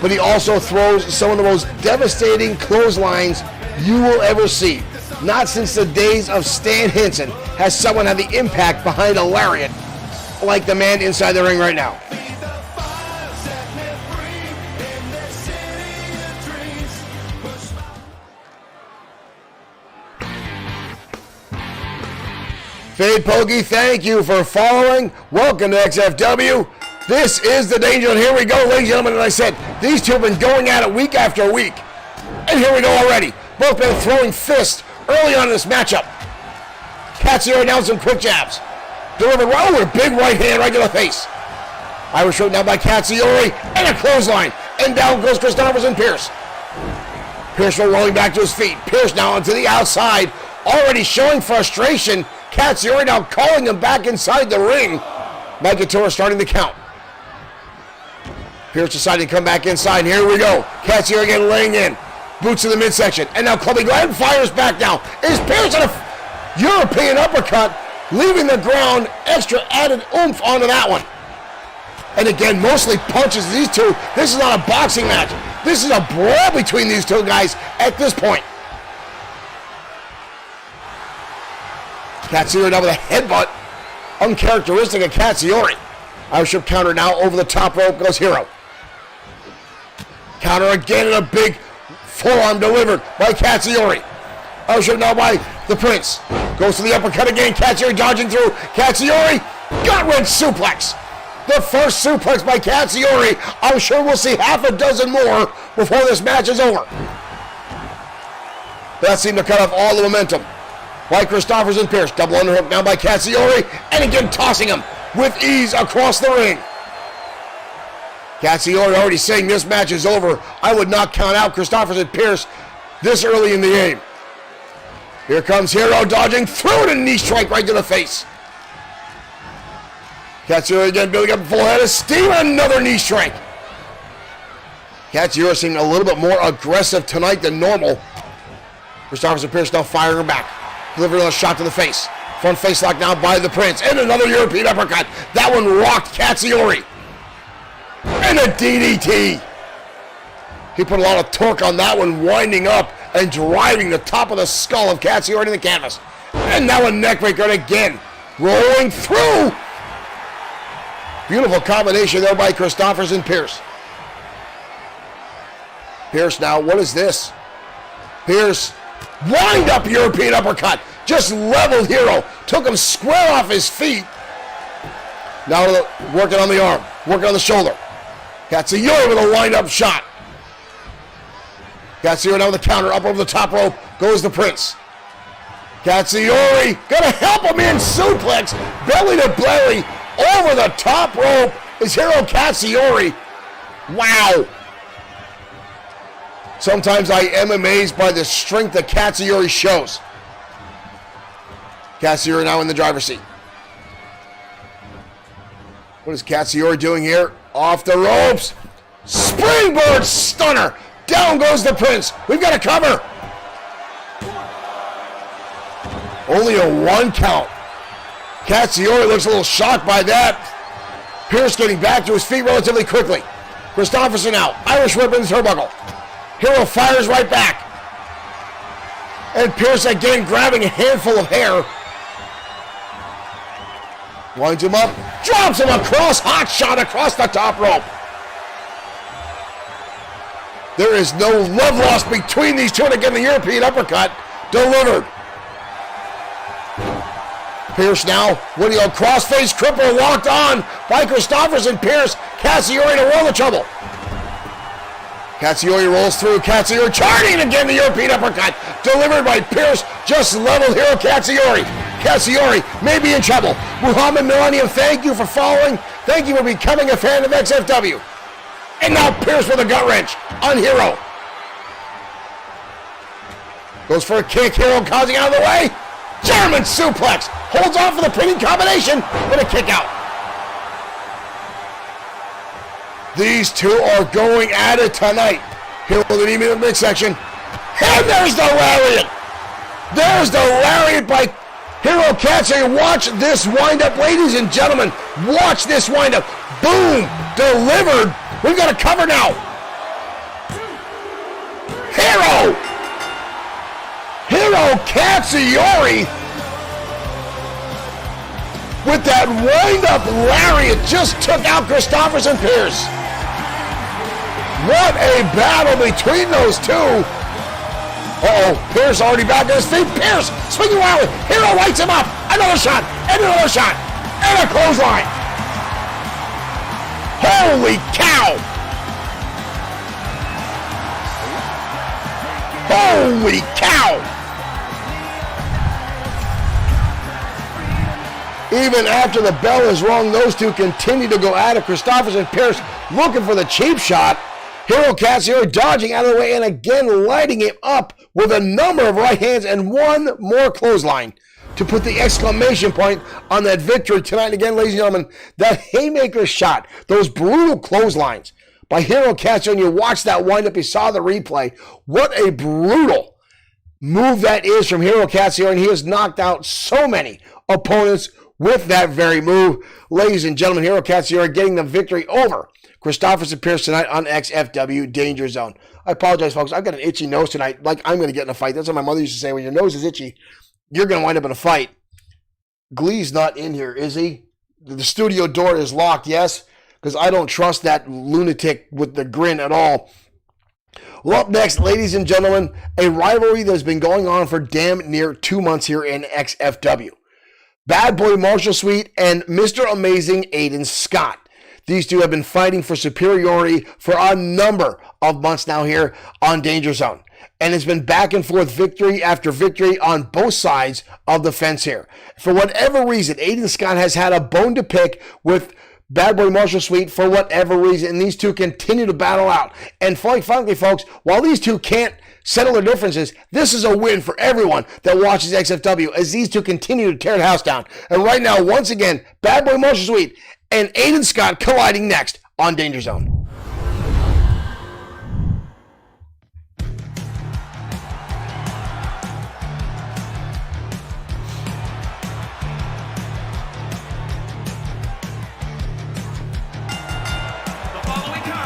but he also throws some of the most devastating clotheslines you will ever see. Not since the days of Stan Henson has someone had the impact behind a lariat like the man inside the ring right now. Fade Pokey, thank you for following. Welcome to XFW. This is the Danger, and here we go, ladies and gentlemen. As I said, these two have been going at it week after week. And here we go already. Both been throwing fists early on in this matchup. Katsuyori down some quick jabs. Delivered right with a big right hand right to the face. Irish whip now by Katsuyori, and a clothesline. And down goes Christopherson Pierce. Pierce rolling back to his feet. Pierce now onto the outside, already showing frustration. Katsuyori now calling him back inside the ring. Mike Couture starting the count. Pierce deciding to come back inside. Here we go. Katsuyori again laying in. Boots in the midsection. And now Clubby Glenn fires back now. Is Pierce on a European uppercut, leaving the ground, extra added oomph onto that one. And again, mostly punches. These two, this is not a boxing match. This is a brawl between these two guys at this point. Katsuyori now with a headbutt, uncharacteristic of Katsuyori. Irish whip counter now over the top rope goes Hero. Counter again and a big forearm delivered by Katsuyori. Irish whip now by the Prince. Goes to the uppercut again. Katsuyori dodging through. Katsuyori, gut-wrench suplex. The first suplex by Katsuyori. I'm sure we'll see half a dozen more before this match is over. That seemed to cut off all the momentum. By Christopherson Pierce, double underhook now by Katsuyori, and again tossing him with ease across the ring. Katsuyori already saying this match is over. I would not count out Christopherson Pierce this early in the game. Here comes Hero dodging through the knee strike right to the face. Katsuyori again building up a full head of steam, another knee strike. Katsuyori seeming a little bit more aggressive tonight than normal. Christopherson Pierce now firing back. Delivering a shot to the face. Front face lock now by the Prince. And another European uppercut. That one rocked Katsuyori. And a DDT. He put a lot of torque on that one, winding up and driving the top of the skull of Katsuyori to the canvas. And now a neckbreaker again. Rolling through. Beautiful combination there by Christopherson Pierce. Pierce now, what is this? Pierce, wind up European uppercut. Just leveled Hero. Took him square off his feet. Now working on the arm. Working on the shoulder. Katsuyori with a wind up shot. Katsuyori now with the counter. Up over the top rope. Goes the Prince. Katsuyori gonna help him in. Suplex. Belly to belly. Over the top rope is Hiro Katsuyori. Wow. Sometimes I am amazed by the strength that Katsuyori shows. Katsuyori now in the driver's seat. What is Katsuyori doing here? Off the ropes. Springboard stunner. Down goes the Prince. We've got a cover. Only a 1 count. Katsuyori looks a little shocked by that. Pierce getting back to his feet relatively quickly. Christopherson out. Irish whip in the turnbuckle. Hero fires right back. And Pierce again grabbing a handful of hair. Winds him up. Drops him across. Hot shot across the top rope. There is no love lost between these two. And again, the European uppercut delivered. Pierce now, winning a crossface cripple locked on by Christopherson Pierce. Katsuyori to world of trouble. Katsuyori rolls through. Katsuyori charging again, the European uppercut. Delivered by Pierce, just leveled Hiro Katsuyori. Katsuyori may be in trouble. Muhammad Millennium, thank you for following. Thank you for becoming a fan of XFW. And now Pierce with a gut wrench on Hiro. Goes for a kick. Hiro causing out of the way. German suplex. Holds on for the pinning combination with a kick out. These two are going at it tonight. Here with the knee in the midsection. And there's the lariat. There's the lariat by Hero catching. Watch this windup, ladies and gentlemen. Watch this windup. Boom! Delivered. We've got a cover now. Hero Katsuyori with that wind-up lariat just took out Christopherson Pierce. What a battle between those two. Uh-oh, Pierce already back on his feet. Pierce swinging wildly. Hero lights him up. Another shot, and another shot, and a clothesline. Holy cow. Holy cow. Even after the bell is rung, those two continue to go at it. Christopherson Pierce looking for the cheap shot. Hero Katsuyori dodging out of the way and again lighting him up with a number of right hands and one more clothesline to put the exclamation point on that victory tonight. And again, ladies and gentlemen, that haymaker shot, those brutal clotheslines by Hero Katsuyori, and you watch that wind up, you saw the replay. What a brutal move that is from Hero Katsuyori, and he has knocked out so many opponents with that very move. Ladies and gentlemen, Hero Katsuyori getting the victory over Christopherson Pierce tonight on XFW Danger Zone. I apologize, folks. I've got an itchy nose tonight, like I'm going to get in a fight. That's what my mother used to say. When your nose is itchy, you're going to wind up in a fight. Glee's not in here, is he? The studio door is locked, yes, because I don't trust that lunatic with the grin at all. Well, up next, ladies and gentlemen, a rivalry that's been going on for damn near 2 months here in XFW. Bad Boy Marshall Sweet and Mr. Amazing Aiden Scott. These two have been fighting for superiority for a number of months now here on Danger Zone. And it's been back and forth victory after victory on both sides of the fence here. For whatever reason, Aiden Scott has had a bone to pick with Bad Boy Marshall Sweet for whatever reason. And these two continue to battle out. And frankly, folks, while these two can't settle their differences, this is a win for everyone that watches XFW as these two continue to tear the house down. And right now, once again, Bad Boy Marshall Sweet and Aiden Scott colliding next on Danger Zone.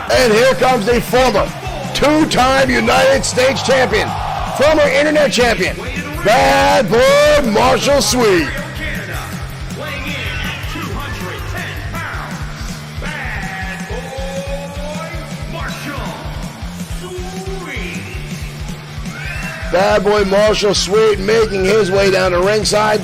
And here comes the former two-time United States champion, former internet champion, Bad Boy Marshall Sweet. Bad Boy Marshall Sweet making his way down to ringside.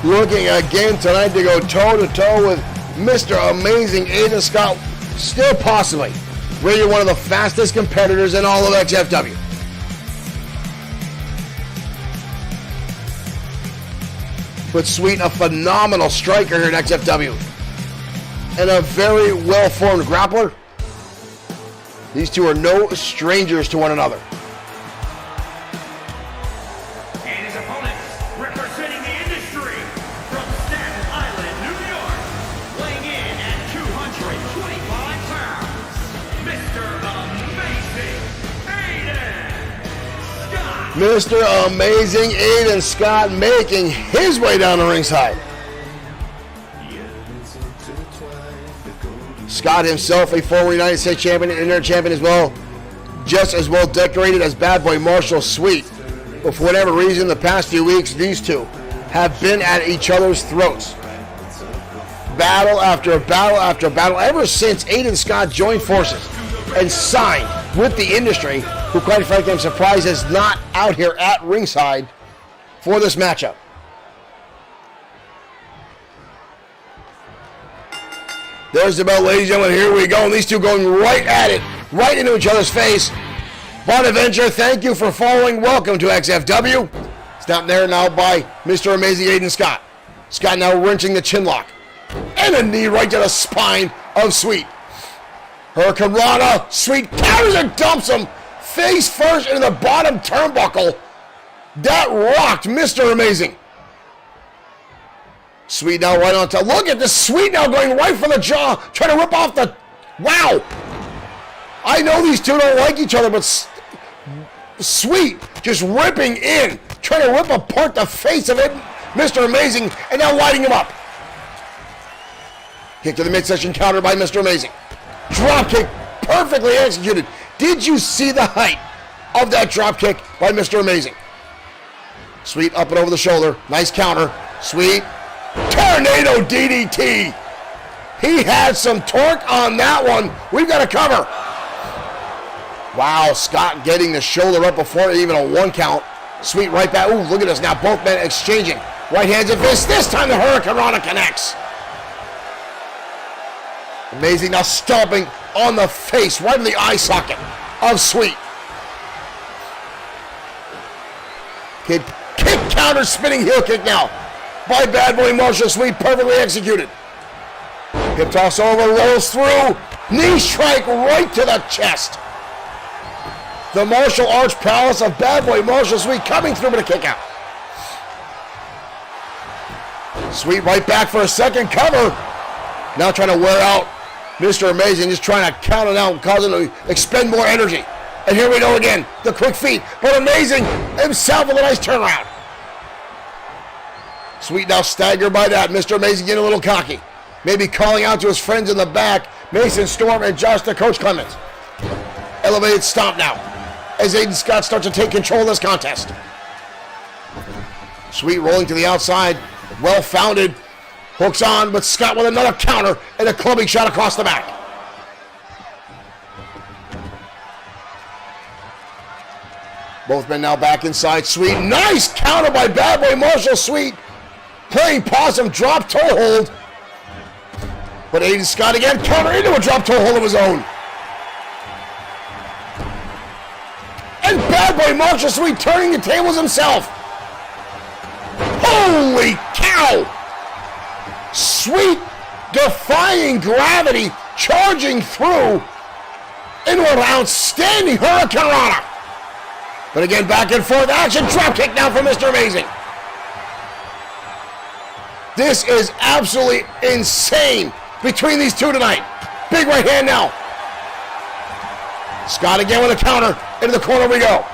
Looking again tonight to go toe-to-toe with Mr. Amazing Aiden Scott. Still possibly really one of the fastest competitors in all of XFW. But Sweet, a phenomenal striker here at XFW. And a very well-formed grappler. These two are no strangers to one another. And his opponent, representing the industry from Staten Island, New York, weighing in at 225 pounds, Mr. Amazing Aiden Scott. Mr. Amazing Aiden Scott making his way down the ringside. Scott himself, a former United States champion and internet champion as well, just as well decorated as Bad Boy Marshall Sweet. But for whatever reason, the past few weeks, these two have been at each other's throats. Battle after battle after battle, ever since Aiden Scott joined forces and signed with the industry, who quite frankly I'm surprised is not out here at ringside for this matchup. There's the bell, ladies and gentlemen. Here we go. And these two going right at it, right into each other's face. Bonaventure, thank you for following. Welcome to XFW. Stopped there now by Mr. Amazing Aiden Scott. Scott now wrenching the chin lock. And a knee right to the spine of Sweet. Hurricane Rana. Sweet counters and dumps him face first into the bottom turnbuckle. That rocked Mr. Amazing. Sweet now right on top. Look at this. Sweet now going right for the jaw. Trying to rip off the... Wow. I know these two don't like each other, but Sweet just ripping in, trying to rip apart the face of it, Mr. Amazing, and now lighting him up. Kick to the midsection, counter by Mr. Amazing. Drop kick, perfectly executed. Did you see the height of that drop kick by Mr. Amazing? Sweet up and over the shoulder, nice counter. Sweet, tornado DDT. He had some torque on that one. We've got to cover. Wow, Scott getting the shoulder up before even a 1 count. Sweet right back. Ooh, look at this now. Both men exchanging right hands and fists. This time the Hurricane Rana connects. Amazing now stomping on the face, right in the eye socket of Sweet. Kick counter spinning heel kick now by Bad Boy Marshall. Sweet, perfectly executed. Hip toss over, rolls through. Knee strike right to the chest. The martial arts prowess of Bad Boy Marshall Sweet coming through with a kick out. Sweet right back for a second cover. Now trying to wear out Mr. Amazing, just trying to count it out, causing him to expend more energy. And here we go again, the quick feet, but Amazing himself with a nice turnaround. Sweet now staggered by that. Mr. Amazing getting a little cocky. Maybe calling out to his friends in the back, Mason Storm and Josh the Coach Clemens. Elevated stomp now, as Aiden Scott starts to take control of this contest. Sweet rolling to the outside, well-founded, hooks on, but Scott with another counter and a clubbing shot across the back. Both men now back inside. Sweet, nice counter by Bad Boy Marshall. Sweet, playing possum, drop toe hold. But Aiden Scott again, counter into a drop toe hold of his own. And Bad Boy Marshall Sweet turning the tables himself. Holy cow! Sweet defying gravity, charging through into an outstanding Hurricane Rana. But again, back and forth action, drop kick now for Mr. Amazing. This is absolutely insane between these two tonight. Big right hand now. Scott again with a counter. Into the corner we go.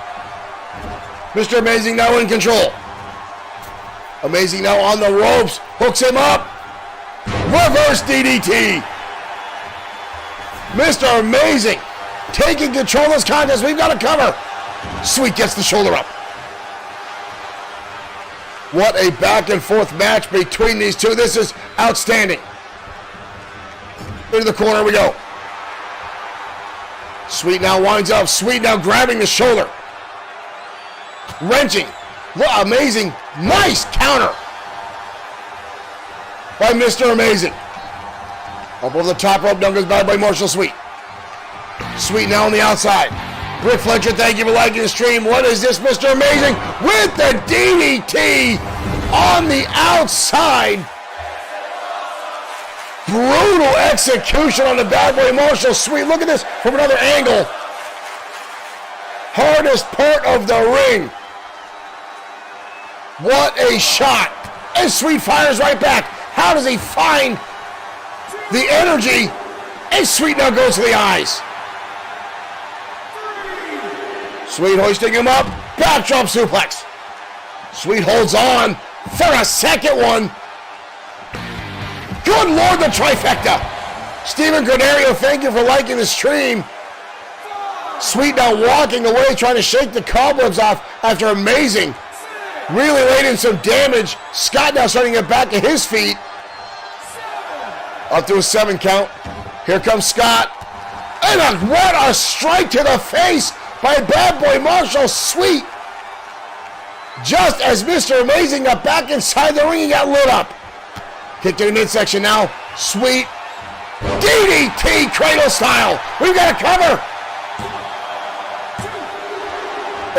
Mr. Amazing now in control. Amazing now on the ropes. Hooks him up. Reverse DDT. Mr. Amazing taking control of this contest. We've got to cover. Sweet gets the shoulder up. What a back and forth match between these two. This is outstanding. Into the corner we go. Sweet now winds up. Sweet now grabbing the shoulder. Wrenching. Amazing. Nice counter by Mr. Amazing. Up over the top rope, down goes Bad Boy Marshall Sweet. Sweet now on the outside. Rick Fletcher, thank you for liking the stream. What is this, Mr. Amazing? With the DDT on the outside. Brutal execution on the Bad Boy Marshall Sweet. Look at this from another angle. Hardest part of the ring. What a shot. And Sweet fires right back. How does he find the energy? And Sweet now goes to the eyes. Sweet hoisting him up. Backdrop suplex. Sweet holds on for a second one. Good Lord, the trifecta. Steven Corderio, thank you for liking the stream. Sweet now walking away, trying to shake the cobwebs off after Amazing really laid in some damage. Scott now starting to get back to his feet. Up to a 7 count. Here comes Scott. And what a strike to the face by Bad Boy Marshall Sweet. Just as Mr. Amazing got back inside the ring, he got lit up. Kick to the midsection now. Sweet. DDT cradle style. We've got to cover.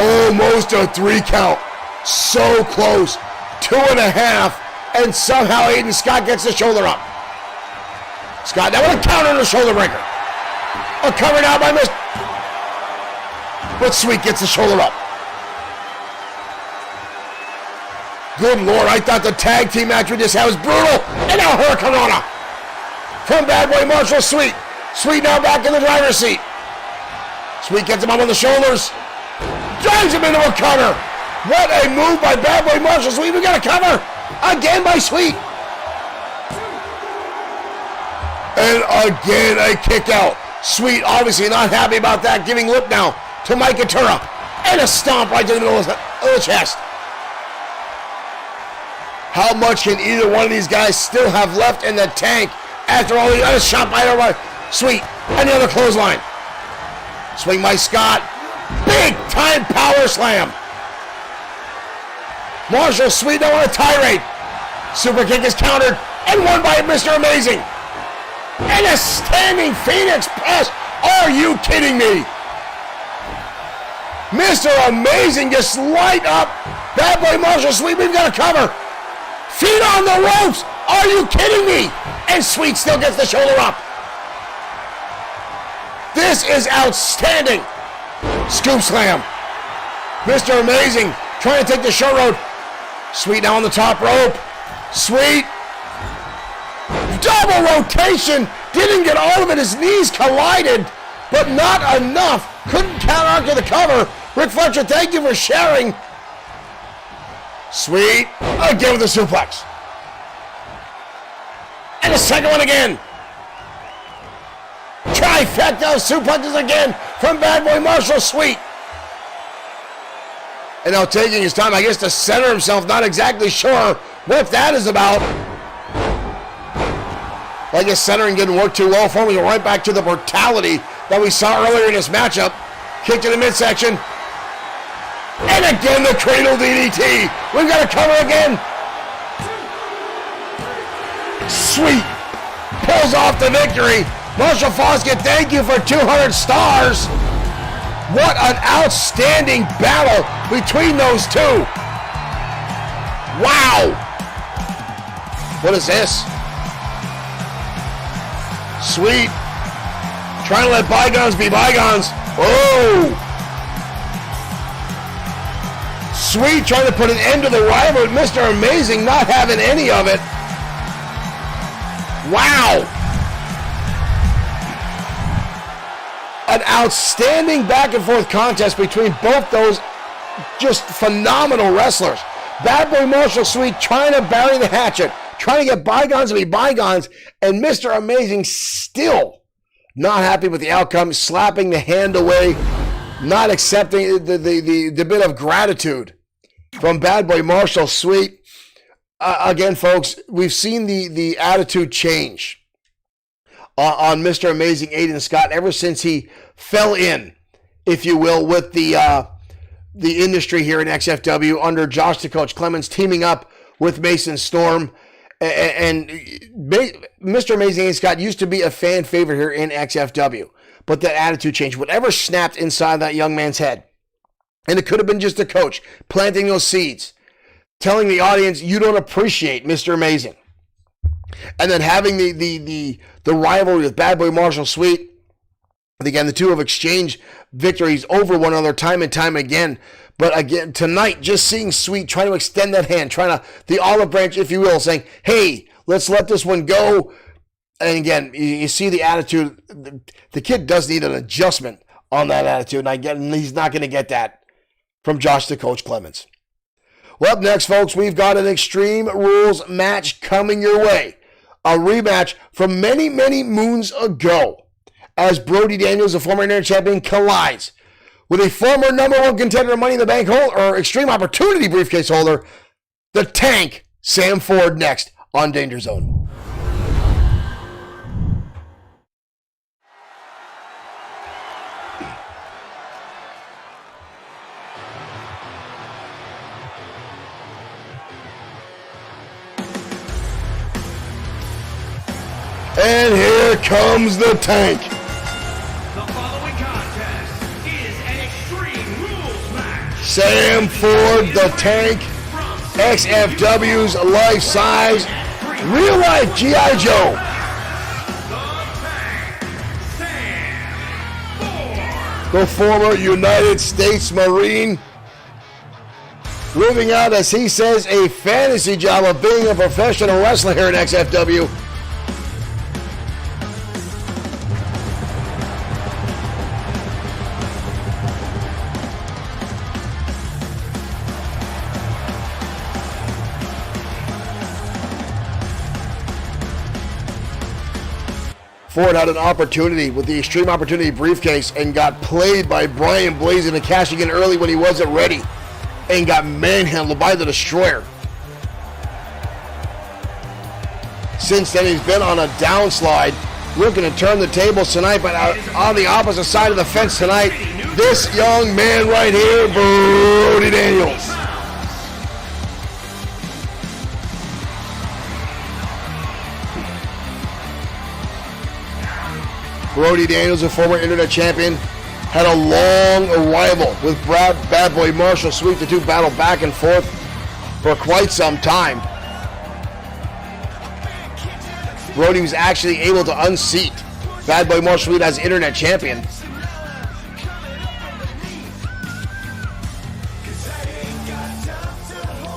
Almost a 3 count. So close. 2.5. And somehow Aiden Scott gets the shoulder up. Scott now with a counter and a shoulder breaker. A cover now by Mr. But Sweet gets the shoulder up. Good Lord, I thought the tag team match we just had was brutal. And now Hurricane Rana from Bad Boy Marshall Sweet. Sweet now back in the driver's seat. Sweet gets him up on the shoulders. Drives him into a cover. What a move by Bad Boy Marshall. Sweet, we got a cover. Again by Sweet. And again a kick out. Sweet obviously not happy about that. Giving lip now to Mike Atura. And a stomp right to the middle of the chest. How much can either one of these guys still have left in the tank after all the other shot by everyone? Sweet. Another clothesline. Swing by Scott. Big time power slam. Marshall Sweet now on a tirade. Super kick is countered and won by Mr. Amazing. And a standing Phoenix press. Are you kidding me? Mr. Amazing just light up Bad Boy Marshall Sweet. We've got a cover. Feet on the ropes. Are you kidding me? And Sweet still gets the shoulder up. This is outstanding. Scoop slam. Mr. Amazing trying to take the short road. Sweet now on the top rope. Sweet. Double rotation. Didn't get all of it. His knees collided, but not enough. Couldn't counter the cover. Rick Fletcher, thank you for sharing. Sweet. Again with the suplex. And the second one again. Trifecta of suplexes again from Bad Boy Marshall Sweet. And now taking his time, I guess, to center himself. Not exactly sure what that is about. I guess centering didn't work too well for him. We go right back to the brutality that we saw earlier in this matchup. Kick to the midsection. And again the cradle DDT. We've got to cover again. Sweet. Pulls off the victory. Marshall Foskett, thank you for 200 stars. What an outstanding battle between those two. Wow. What is this? Sweet. Trying to let bygones be bygones. Oh. Sweet trying to put an end to the rivalry. Mr. Amazing not having any of it. Wow. An outstanding back and forth contest between both those just phenomenal wrestlers. Bad Boy Marshall Sweet trying to bury the hatchet, trying to get bygones to be bygones, and Mr. Amazing still not happy with the outcome, slapping the hand away, not accepting the bit of gratitude from Bad Boy Marshall Sweet. Again, folks, we've seen the attitude change on Mr. Amazing Aiden Scott ever since he fell in, if you will, with the industry here in XFW under Josh the Coach Clemens teaming up with Mason Storm. And Mr. Amazing Aiden Scott used to be a fan favorite here in XFW, but that attitude changed. Whatever snapped inside that young man's head, and it could have been just the coach planting those seeds, telling the audience you don't appreciate Mr. Amazing. And then having the rivalry with Bad Boy Marshall Sweet. And again, the two have exchanged victories over one another time and time again. But again, tonight, just seeing Sweet trying to extend that hand, trying to, the olive branch, if you will, saying, hey, let's let this one go. And again, you see the attitude. The kid does need an adjustment on that attitude. And he's not going to get that from Josh the Coach Clemens. Well, up next, folks, we've got an Extreme Rules match coming your way. A rematch from many, many moons ago as Brody Daniels, a former Internet champion, collides with a former number one contender Money in the Bank holder, or Extreme Opportunity briefcase holder, the Tank, Sam Ford, next on Danger Zone. And here comes the Tank. The following contest is an Extreme Rules match. Sam Ford, the Tank, XFW's life-size, real-life G.I. Joe. The former United States Marine, living out, as he says, a fantasy job of being a professional wrestler here in XFW. Ford had an opportunity with the Extreme Opportunity briefcase and got played by Brian Blaze into cashing in early when he wasn't ready and got manhandled by the Destroyer. Since then, he's been on a downslide, looking to turn the tables tonight, but on the opposite side of the fence tonight, this young man right here, Brody Daniels. Brody Daniels, a former internet champion, had a long arrival with Bad Boy Marshall Sweet. The two battled back and forth for quite some time. Brody was actually able to unseat Bad Boy Marshall Sweet as internet champion.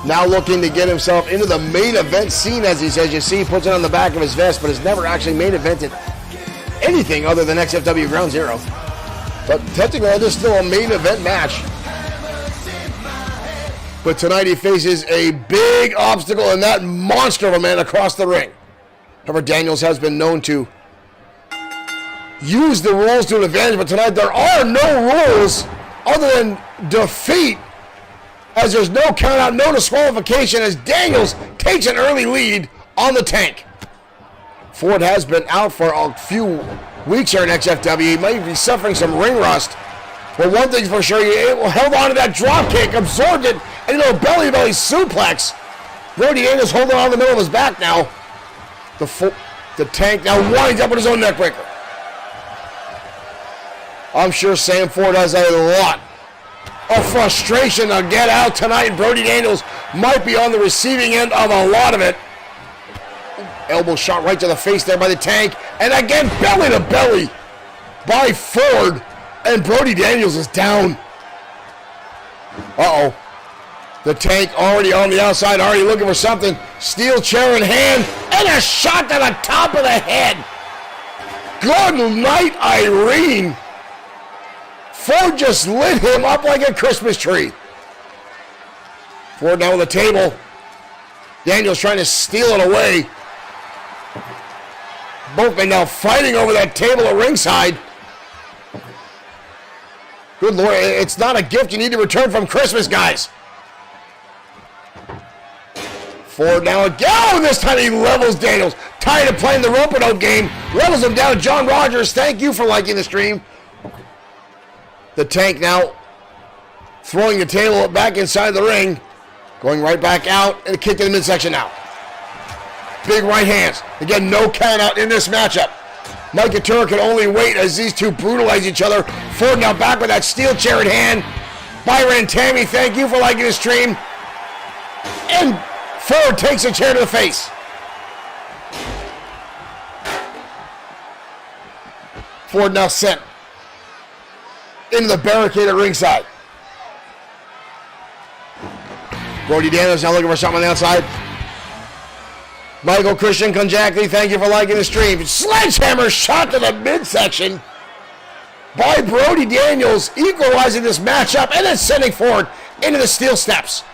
Now looking to get himself into the main event scene, as he says. You see, he puts it on the back of his vest, but has never actually main evented anything other than XFW Ground Zero. But technically, this is still a main event match. But tonight he faces a big obstacle in that monster of a man across the ring. However, Daniels has been known to use the rules to an advantage, but tonight there are no rules other than defeat, as there's no count out, no disqualification, as Daniels takes an early lead on the Tank. Ford has been out for a few weeks here in XFW. He might be suffering some ring rust. But one thing's for sure, he held on to that drop kick, absorbed it, and a belly-to-belly suplex. Brody Daniels holding on the middle of his back now. The Tank now winds up with his own neckbreaker. I'm sure Sam Ford has a lot of frustration to get out tonight, and Brody Daniels might be on the receiving end of a lot of it. Elbow shot right to the face there by the Tank, and again belly to belly by Ford, and Brody Daniels is down. Uh-oh. The Tank already on the outside, already looking for something. Steel chair in hand, and a shot to the top of the head. Good night, Irene. Ford just lit him up like a Christmas tree. Ford now on the table. Daniels trying to steal it away. Both men now fighting over that table at ringside. Good Lord, it's not a gift you need to return from Christmas, guys. Ford now again. Oh, this time he levels Daniels. Tired of playing the rope-a-dope game. Levels him down. John Rogers, thank you for liking the stream. The Tank now throwing the table back inside the ring. Going right back out and a kick in the midsection now. Big right hands. Again, no count out in this matchup. Mike Couture can only wait as these two brutalize each other. Ford now back with that steel chair in hand. Byron and Tammy, thank you for liking the stream. And Ford takes a chair to the face. Ford now sent into the barricade at ringside. Brody Daniels now looking for something on the outside. Michael Christian Konjacki, thank you for liking the stream. Sledgehammer shot to the midsection by Brody Daniels, equalizing this matchup and then sending Ford into the steel steps.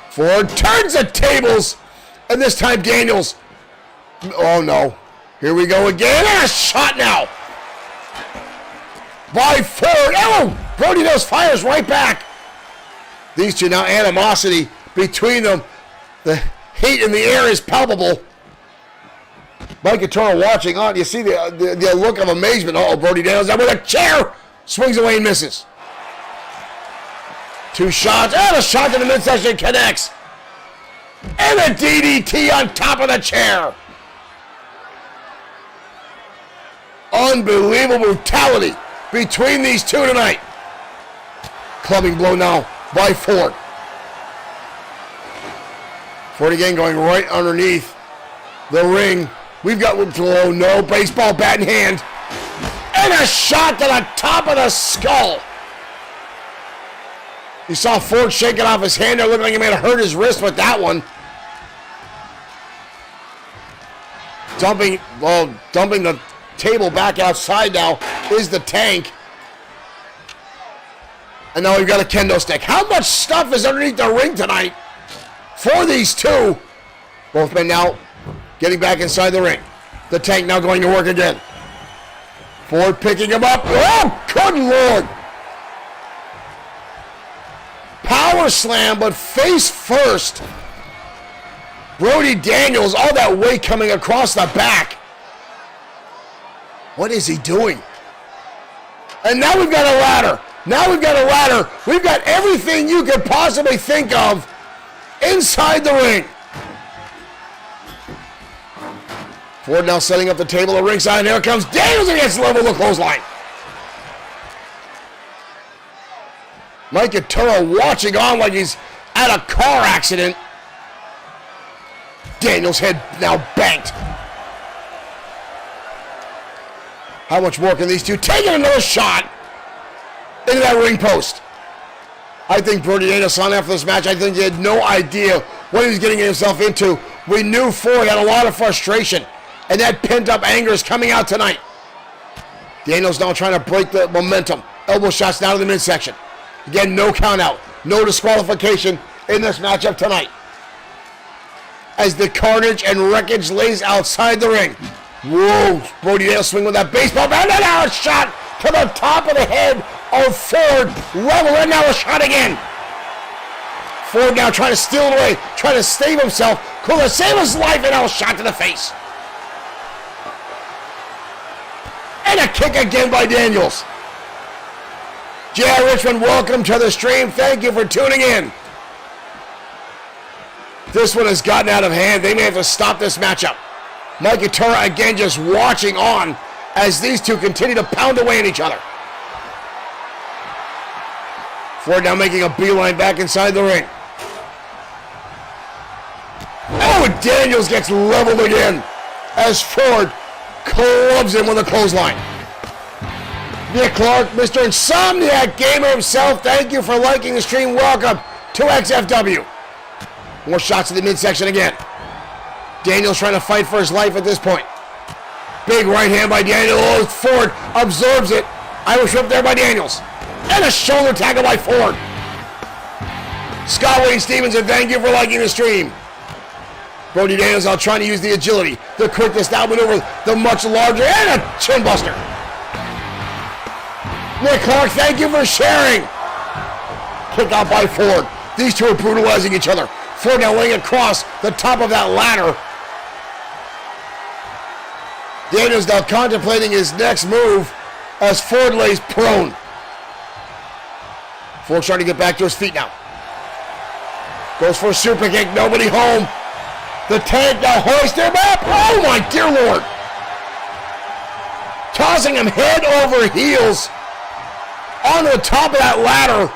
Ford turns the tables, and this time Daniels. Oh no. Here we go again. And a shot now by Ford. Oh, Brody Daniels fires right back. These two now, animosity between them. The heat in the air is palpable. Mike Couture watching on. You see the look of amazement. Oh, Brody Daniels out with a chair. Swings away and misses. Two shots. And a shot to the midsection connects. And a DDT on top of the chair. Unbelievable brutality between these two tonight. Clubbing blow now by Ford. Ford again going right underneath the ring. We've got, oh no, baseball bat in hand. And a shot to the top of the skull. You saw Ford shaking off his hand there, looking like he may have hurt his wrist with that one. Dumping the table back outside now is the Tank. And now we've got a kendo stick. How much stuff is underneath the ring tonight for these two? Both men now getting back inside the ring. The Tank now going to work again. Ford picking him up. Oh, good Lord. Power slam, but face first. Brody Daniels, all that weight coming across the back. What is he doing? And now we've got a ladder. Now we've got a ladder. We've got everything you could possibly think of inside the ring. Ford now setting up the table at ringside, and here comes Daniels against the level of the clothesline. Mike Itura watching on like he's at a car accident. Daniels' head now banked. How much more can these two take? Another shot into that ring post. I think Brody Daniels on after this match, I think he had no idea what he was getting himself into. We knew Ford had a lot of frustration, and that pent-up anger is coming out tonight. Daniels now trying to break the momentum. Elbow shots down to the midsection. Again, no count out, no disqualification in this matchup tonight. As the carnage and wreckage lays outside the ring. Whoa, Brody Daniels swing with that baseball bat, and now a shot to the top of the head of Ford. Level, and now a shot again. Ford now trying to steal it away, trying to save himself. Could save his life, and now a shot to the face. And a kick again by Daniels. J.R. Richmond, welcome to the stream. Thank you for tuning in. This one has gotten out of hand. They may have to stop this matchup. Mike Itura again just watching on as these two continue to pound away at each other. Ford now making a beeline back inside the ring. Oh, and Daniels gets leveled again as Ford clubs him with a clothesline. Nick Clark, Mr. Insomniac Gamer himself, thank you for liking the stream. Welcome to XFW. More shots to the midsection again. Daniels trying to fight for his life at this point. Big right hand by Daniels. Oh, Ford absorbs it. Irish whip there by Daniels. And a shoulder tackle by Ford. Scott Wayne Stevenson, thank you for liking the stream. Brody Daniels now trying to use the agility, the quickness, now maneuver, the much larger, and a chin buster. Nick Clark, thank you for sharing. Kick out by Ford. These two are brutalizing each other. Ford now laying across the top of that ladder. Daniels now contemplating his next move as Ford lays prone. Ford trying to get back to his feet now. Goes for a super kick, nobody home. The Tank now hoists him up. Oh my dear Lord. Tossing him head over heels onto the top of that ladder.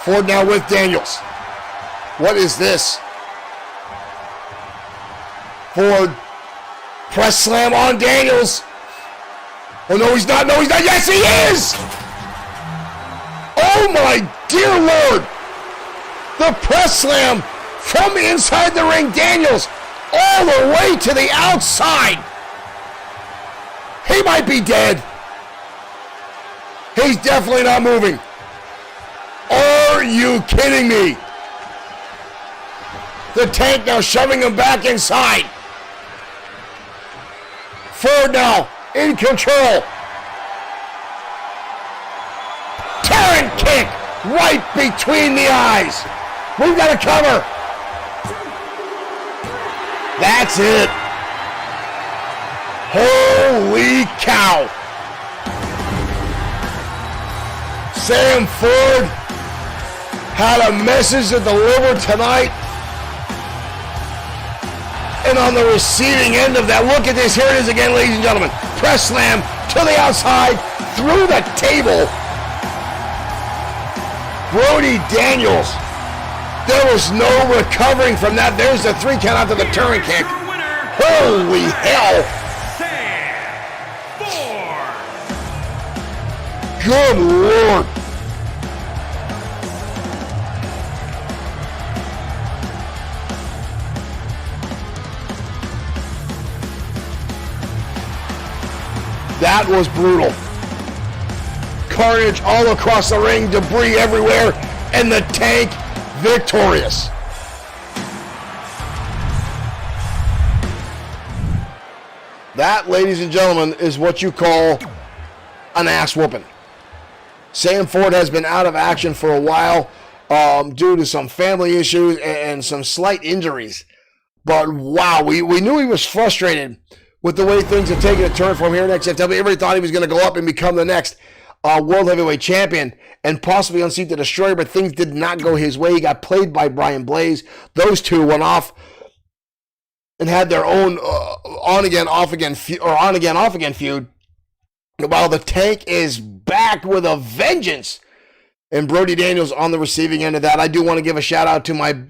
Ford now with Daniels. What is this? Ford press slam on Daniels. Oh no, he's not. No, he's not. Yes, he is. Oh my dear Lord. The press slam from inside the ring. Daniels all the way to the outside. He might be dead. He's definitely not moving. Are you kidding me? The Tank now shoving him back inside. Ford now in control. Turn kick right between the eyes. We've got a cover. That's it. Holy cow. Sam Ford had a message to deliver tonight. And on the receiving end of that, look at this. Here it is again, ladies and gentlemen. Press slam to the outside, through the table. Brody Daniels. There was no recovering from that. There's the 3 count after the turn kick. Holy hell. Good Lord. That was brutal. Carnage all across the ring, debris everywhere, and the Tank victorious. That, ladies and gentlemen, is what you call an ass whooping. Sam Ford has been out of action for a while due to some family issues and some slight injuries. But wow, we knew he was frustrated with the way things have taken a turn for him here in XFW. Everybody thought he was going to go up and become the next World Heavyweight Champion and possibly unseat the Destroyer, but things did not go his way. He got played by Brian Blaze. Those two went off and had their own on-again, off-again feud. While the Tank is back with a vengeance. And Brody Daniels on the receiving end of that. I do want to give a shout out to my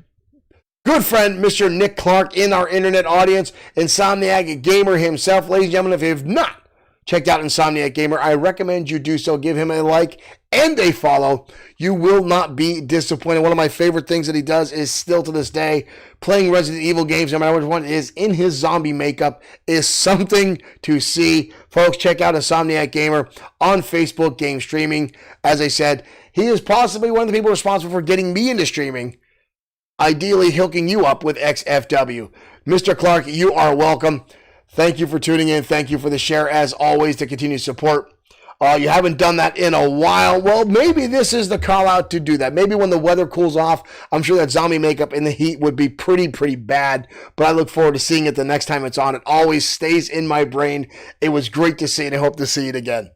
good friend, Mr. Nick Clark, in our internet audience, Insomniac Gamer himself. Ladies and gentlemen, if you have not checked out Insomniac Gamer, I recommend you do so. Give him a like and a follow. You will not be disappointed. One of my favorite things that he does is still to this day, playing Resident Evil games, no matter which one it is, in his zombie makeup is something to see. Folks, check out Insomniac Gamer on Facebook Game Streaming. As I said, he is possibly one of the people responsible for getting me into streaming, ideally hooking you up with XFW. Mr. Clark, you are welcome. Thank you for tuning in. Thank you for the share, as always, to continue support. You haven't done that in a while. Well, maybe this is the call out to do that. Maybe when the weather cools off, I'm sure that zombie makeup in the heat would be pretty bad. But I look forward to seeing it the next time it's on. It always stays in my brain. It was great to see it. I hope to see it again.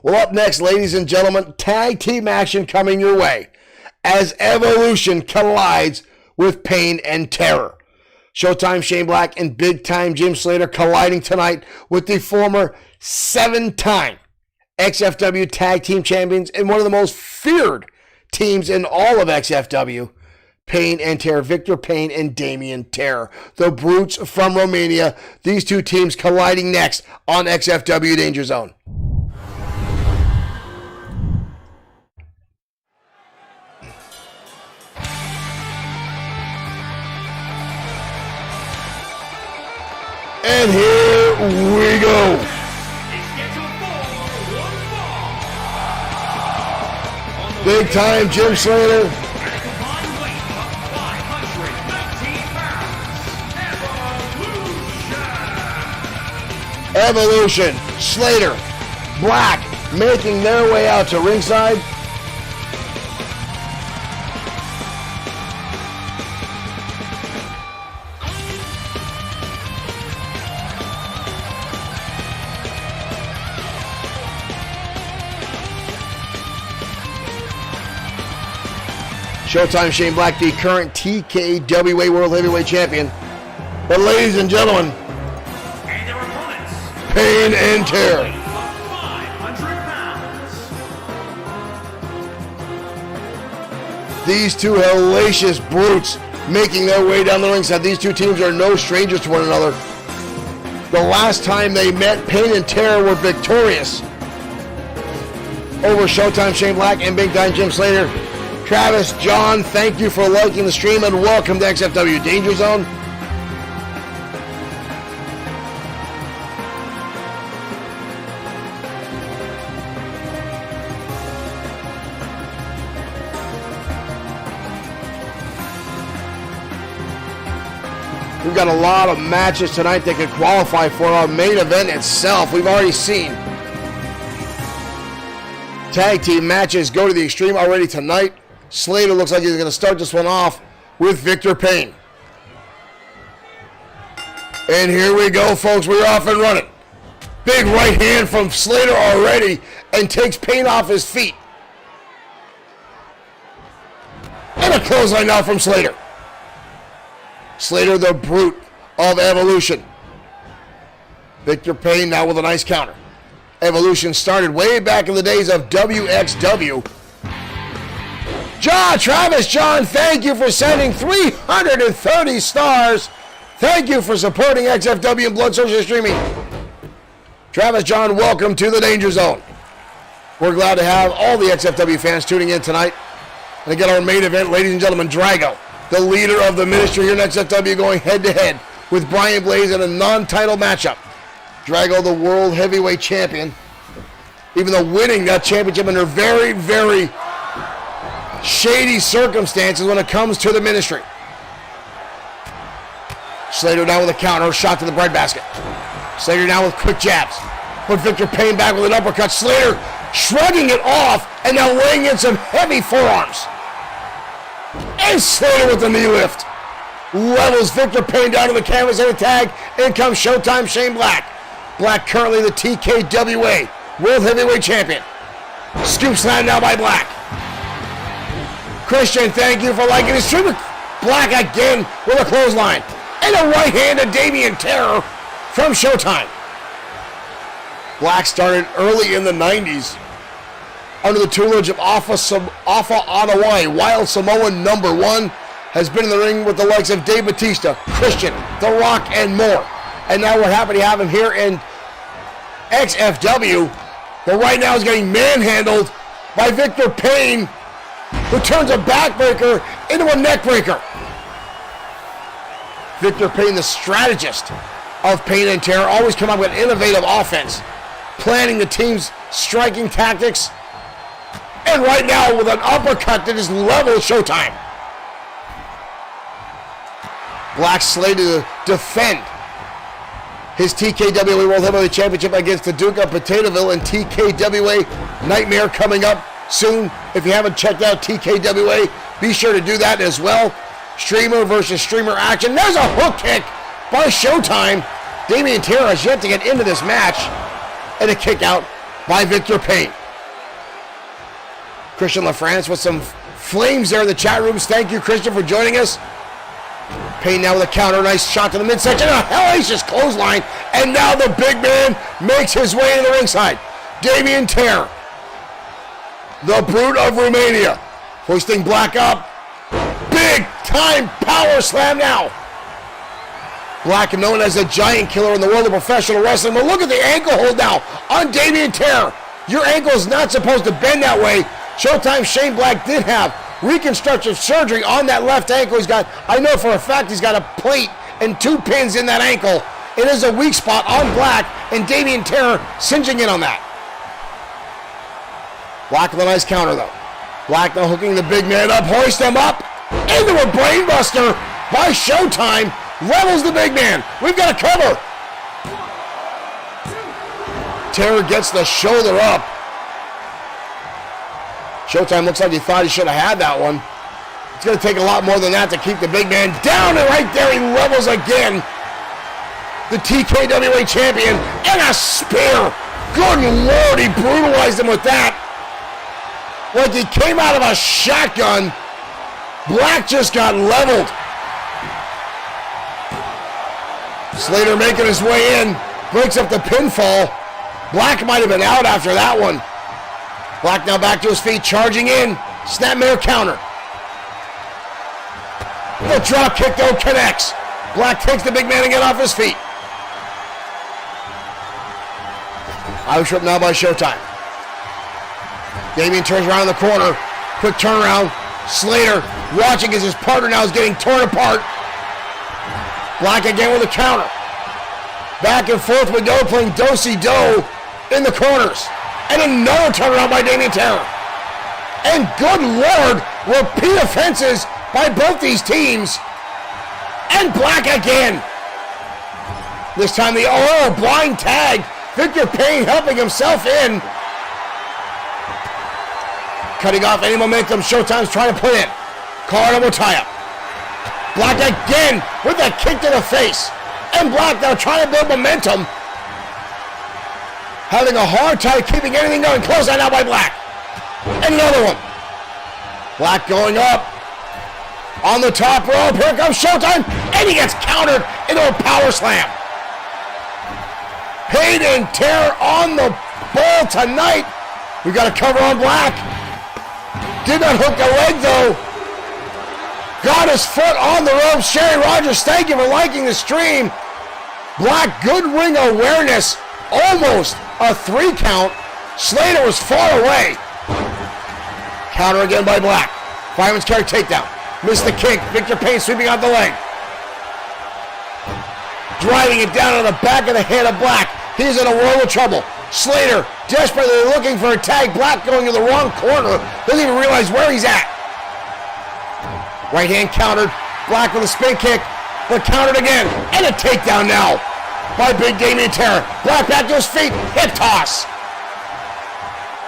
Well, up next, ladies and gentlemen, tag team action coming your way as Evolution collides with Pain and Terror. Showtime Shane Black and Big Time Jim Slater colliding tonight with the former 7-time XFW Tag Team Champions and one of the most feared teams in all of XFW, Pain and Terror, Victor Pain and Damien Terror, the Brutes from Romania. These two teams colliding next on XFW Danger Zone. And here we go. Big Time Jim Slater. Evolution, Slater, Black making their way out to ringside. Showtime Shane Black, the current TKWA World Heavyweight Champion. But ladies and gentlemen, And their opponents, Pain and Terror. 500 pounds. These two hellacious brutes making their way down the ringside. These two teams are no strangers to one another. The last time they met, Pain and Terror were victorious over Showtime Shane Black and Big Time Jim Slater. Travis, John, thank you for liking the stream and welcome to XFW Danger Zone. We've got a lot of matches tonight that could qualify for our main event itself. We've already seen tag team matches go to the extreme already tonight. Slater looks like he's going to start this one off with Victor Pain. And here we go, folks. We're off and running. Big right hand from Slater already and takes Pain off his feet. And a clothesline now from Slater. Slater, the brute of Evolution. Victor Pain now with a nice counter. Evolution started way back in the days of WXW. Travis John, thank you for sending 330 stars. Thank you for supporting XFW and Bloodsword6 Streaming. Travis John, welcome to the Danger Zone. We're glad to have all the XFW fans tuning in tonight. And again, our main event, ladies and gentlemen, Drago, the leader of the ministry here in XFW, going head-to-head with Brian Blaze in a non-title matchup. Drago, the World Heavyweight Champion, even though winning that championship under very shady circumstances when it comes to the ministry. Slater down with a counter, shot to the breadbasket. Slater now with quick jabs. Put Victor Payne back with an uppercut. Slater shrugging it off and now laying in some heavy forearms. And Slater with the knee lift. Levels Victor Payne down to the canvas and a tag. In comes Showtime Shane Black. Black currently the TKWA World Heavyweight Champion. Scoop slam now by Black. Christian, thank you for liking his stream. Black again with a clothesline. And a right hand to Damian Terror from Showtime. Black started early in the 90s under the tutelage of Alpha Adawai. Wild Samoan #1 has been in the ring with the likes of Dave Bautista, Christian, The Rock, and more. And now we're happy to have him here in XFW. But right now he's getting manhandled by Victor Payne, who turns a backbreaker into a neckbreaker. Victor Payne, the strategist of Payne and Terror, always come up with innovative offense, planning the team's striking tactics. And right now with an uppercut that is level Showtime. Black slated to defend his TKWA World Heavyweight Championship against the Duke of Potatoeville and TKWA Nightmare coming up soon. If you haven't checked out TKWA, be sure to do that as well. Streamer versus streamer action. There's a hook kick by Showtime. Damian Terror has yet to get into this match. And a kick out by Victor Payne. Christian LaFrance with some flames there in the chat rooms. Thank you, Christian, for joining us. Payne now with a counter. Nice shot to the midsection. A hellacious clothesline. And now the big man makes his way to the ringside. Damian Terror, the Brute of Romania, hoisting Black up. Big time power slam now. Black, known as the Giant Killer in the world of professional wrestling. But look at the ankle hold now on Damian Terror. Your ankle is not supposed to bend that way. Showtime Shane Black did have reconstructive surgery on that left ankle. He's got, I know for a fact, he's got a plate and 2 pins in that ankle. It is a weak spot on Black, and Damian Terror cinching in on that. Black with a nice counter though. Black now hooking the big man up, hoist him up into a brainbuster by Showtime. Levels the big man. We've got a cover. Terror gets the shoulder up. Showtime looks like he thought he should have had that one. It's going to take a lot more than that to keep the big man down, and right there he levels again. The TKWA champion, and a spear. Good Lord, he brutalized him with that. Like he came out of a shotgun. Black just got leveled. Slater making his way in, breaks up the pinfall. Black might have been out after that one. Black now back to his feet, charging in. Snapmare counter. The drop kick though connects. Black takes the big man again off his feet. Irish whip now by Showtime. Damian turns around in the corner. Quick turnaround. Slater watching as his partner now is getting torn apart. Black again with a counter. Back and forth we go, playing do-si-do in the corners. And another turnaround by Damian Terror. And good Lord, repeat offenses by both these teams. And Black again. This time the blind tag. Victor Payne helping himself in. Cutting off any momentum Showtime's trying to put in. Collar elbow tie-up. Black again with a kick to the face. And Black now trying to build momentum. Having a hard time keeping anything going. Close that out by Black. And another one. Black going up. On the top rope. Here comes Showtime. And he gets countered into a power slam. Payne and Terror on the ball tonight. We got a cover on Black. Did not hook the leg though. Got his foot on the rope. Sherry Rogers, thank you for liking the stream. Black, good ring awareness. Almost a 3 count. Slater was far away. Counter again by Black. Fireman's carry takedown. Missed the kick. Victor Payne sweeping out the leg. Driving it down on the back of the head of Black. He's in a world of trouble. Slater desperately looking for a tag. Black going to the wrong corner. Doesn't even realize where he's at. Right hand countered. Black with a spin kick. But countered again. And a takedown now. by Big Damien Terror. Black back to his feet, hip toss.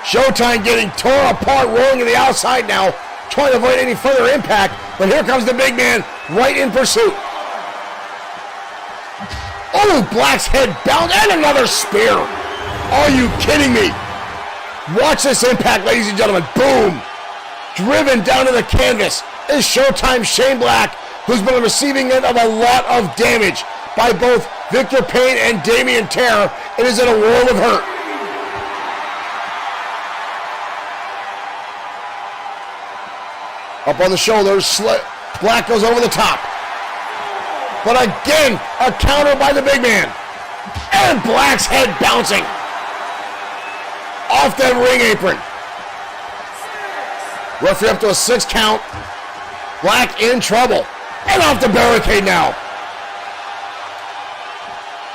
Showtime getting torn apart, rolling to the outside now, trying to avoid any further impact, but here comes the big man right in pursuit. Oh, Black's head bound, and another spear. Are you kidding me? Watch this impact, ladies and gentlemen. Boom. Driven down to the canvas is Showtime's Shane Black, who's been on the receiving end of a lot of damage by both Victor Payne and Damien Terror, and is in a world of hurt. Up on the shoulders, Black goes over the top. But again, a counter by the big man. And Black's head bouncing off that ring apron. Referee up to a 6 count. Black in trouble. And off the barricade now.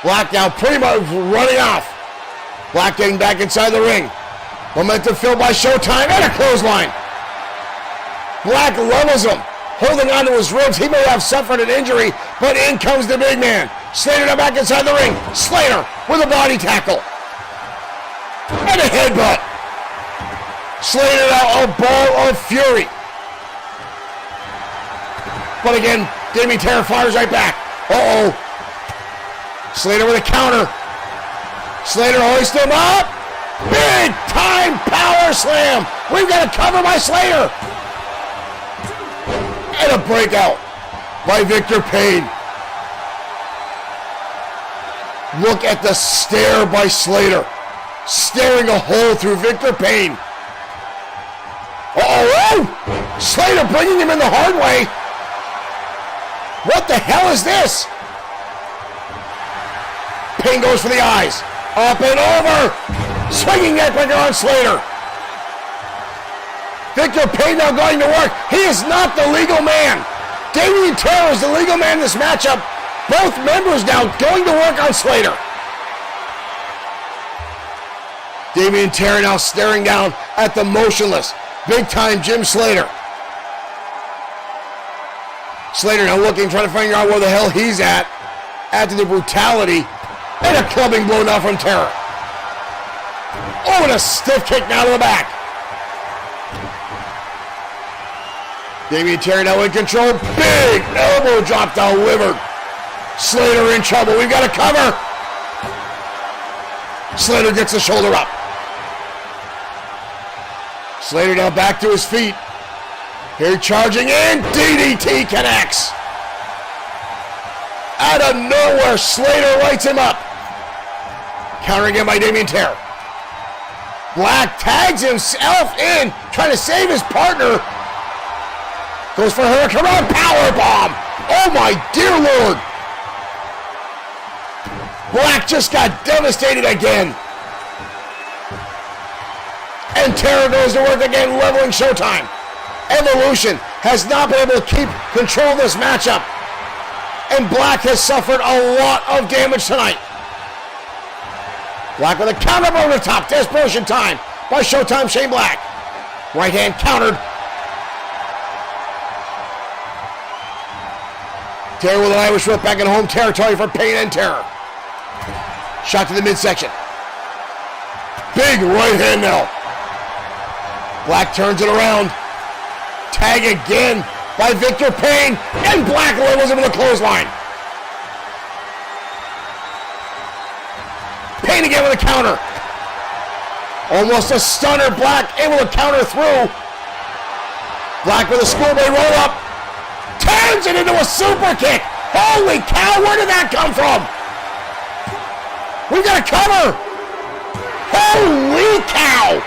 Black now pretty much running off. Black getting back inside the ring. Momentum filled by Showtime and a clothesline. Black levels him, holding onto his ribs. He may have suffered an injury, but in comes the big man. Slater now back inside the ring. Slater with a body tackle. And a headbutt. Slater now a ball of fury. But again, Damien Terror fires right back. Uh-oh. Slater with a counter. Slater hoists him up. Big time power slam. We've got a cover by Slater. And a breakout by Victor Payne. Look at the stare by Slater. Staring a hole through Victor Payne. Uh-oh! Slater bringing him in the hard way. What the hell is this? Payne goes for the eyes. Up and over. Swinging neckbreaker on Slater. Victor Payne now going to work. He is not the legal man. Damien Terror is the legal man in this matchup. Both members now going to work on Slater. Damien Terror now staring down at the motionless, big-time Jim Slater. Slater now looking, trying to figure out where the hell he's at after the brutality, and a clubbing blow now from Terror. Oh, and a stiff kick now to the back. Damien Terror now in control. Big elbow drop delivered. Slater in trouble. We've got a cover. Slater gets the shoulder up. Slater now back to his feet. Here charging in. DDT connects. Out of nowhere, Slater lights him up. Counter again by Damien Terror. Black tags himself in, trying to save his partner. Goes for Hurricane powerbomb. Oh my dear Lord. Black just got devastated again. And Terror goes to work again, leveling Showtime. Evolution has not been able to keep control of this matchup. And Black has suffered a lot of damage tonight. Black with a counter over the top. Desperation time by Showtime Shane Black. Right hand countered. Terror with an Irish whip back in home territory for Payne and Terror. Shot to the midsection. Big right hand now. Black turns it around. Tag again by Victor Payne. And Black levels him with a clothesline. Payne again with a counter. Almost a stunner. Black able to counter through. Black with a schoolboy roll up. Turns it into a super kick. Holy cow, where did that come from? We've got a cover. Holy cow.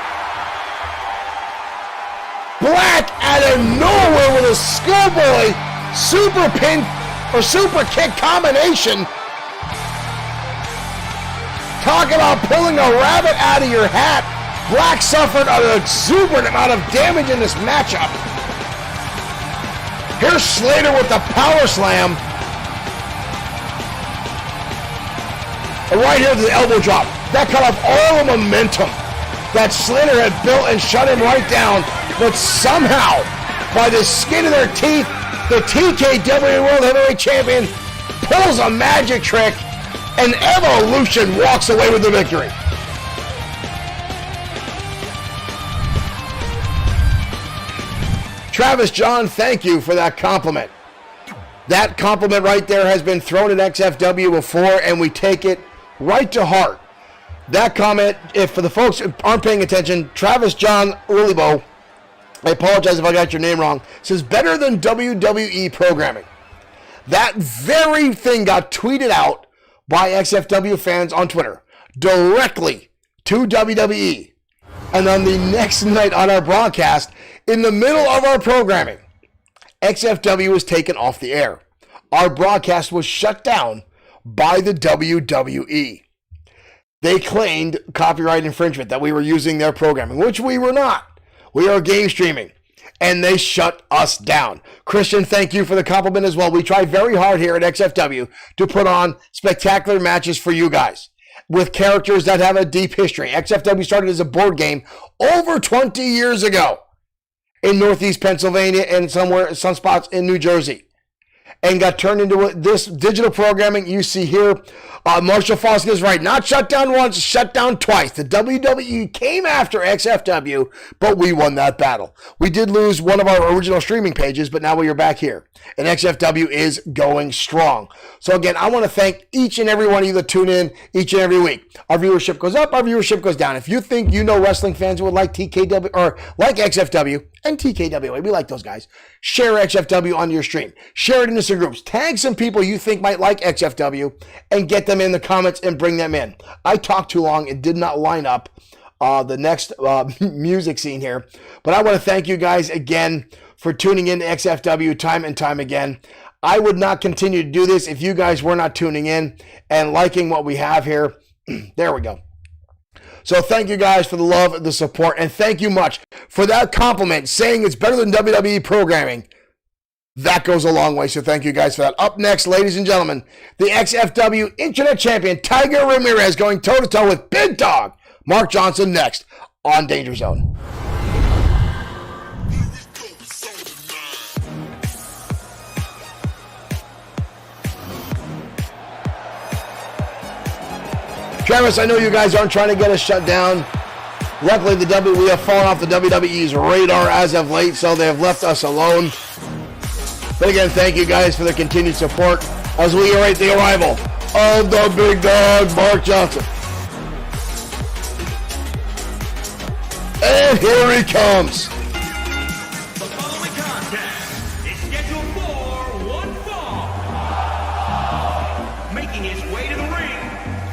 Black out of nowhere with a schoolboy super pin or super kick combination. Talk about pulling a rabbit out of your hat. Black suffered an exuberant amount of damage in this matchup. Here's Slater with the power slam. And right here to the elbow drop. That cut off all the momentum that Slater had built and shut him right down. But somehow, by the skin of their teeth, the TKW World Heavyweight Champion pulls a magic trick And Evolution walks away with the victory. Travis John, thank you for that compliment. That compliment right there has been thrown at XFW before, and we take it right to heart. That comment, if for the folks who aren't paying attention, Travis John Ulibo, I apologize if I got your name wrong, says better than WWE programming. That very thing got tweeted out by XFW fans on Twitter directly to WWE. And on the next night on our broadcast, in the middle of our programming, XFW was taken off the air. Our broadcast was shut down by the WWE. They claimed copyright infringement, that we were using their programming, which we were not. We are game streaming. And they shut us down. Christian, thank you for the compliment as well. We try very hard here at XFW to put on spectacular matches for you guys with characters that have a deep history. XFW started as a board game over 20 years ago in Northeast Pennsylvania and some spots in New Jersey, and got turned into this digital programming you see here. Marshall Foskett is right. Not shut down once, shut down twice. The WWE came after XFW, but we won that battle. We did lose one of our original streaming pages, but now we are back here. And XFW is going strong. So again, I want to thank each and every one of you that tune in each and every week. Our viewership goes up, our viewership goes down. If you think you know wrestling fans who would like TKW or like XFW and TKWA, we like those guys, share XFW on your stream. Share it into some groups. Tag some people you think might like XFW and get them in the comments and bring them in. I talked too long. It did not line up the next music scene here. But I want to thank you guys again for tuning in to XFW time and time again. I would not continue to do this if you guys were not tuning in and liking what we have here. There we go. So thank you guys for the love, the support, and thank you much for that compliment saying it's better than WWE programming. That goes a long way, so thank you guys for that. Up next, ladies and gentlemen, the XFW Internet Champion Tiger Ramirez going toe-to-toe with Big Dog Mark Johnson next on Danger Zone. Travis, I know you guys aren't trying to get us shut down. Luckily, we have fallen off the WWE's radar as of late, so they have left us alone. But again, thank you guys for the continued support as we await the arrival of the Big Dog, Mark Johnson. And here he comes. The following contest is scheduled for one fall. Making his way to the ring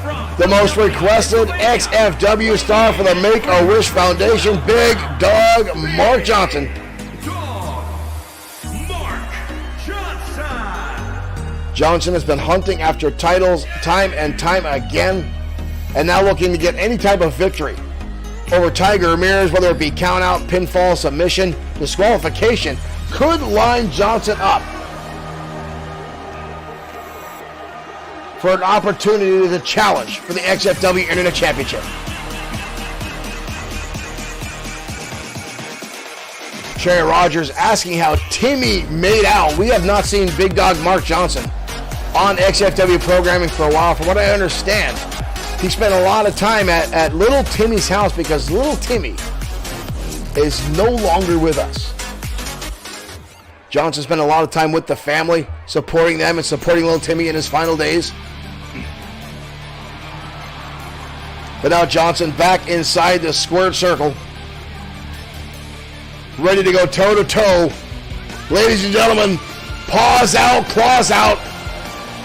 from The most requested XFW star for the Make-A-Wish Foundation, Big Dog Mark Johnson. Johnson has been hunting after titles time and time again, and now looking to get any type of victory over Tiger Ramirez, whether it be count out, pinfall, submission, disqualification, could line Johnson up for an opportunity to challenge for the XFW Internet Championship. Sherry Rogers asking how Timmy made out. We have not seen Big Dog Mark Johnson on XFW programming for a while. From what I understand, he spent a lot of time at Little Timmy's house because Little Timmy is no longer with us. Johnson spent a lot of time with the family, supporting them and supporting Little Timmy in his final days. But now Johnson back inside the squared circle, ready to go toe-to-toe. Ladies and gentlemen, paws out, claws out.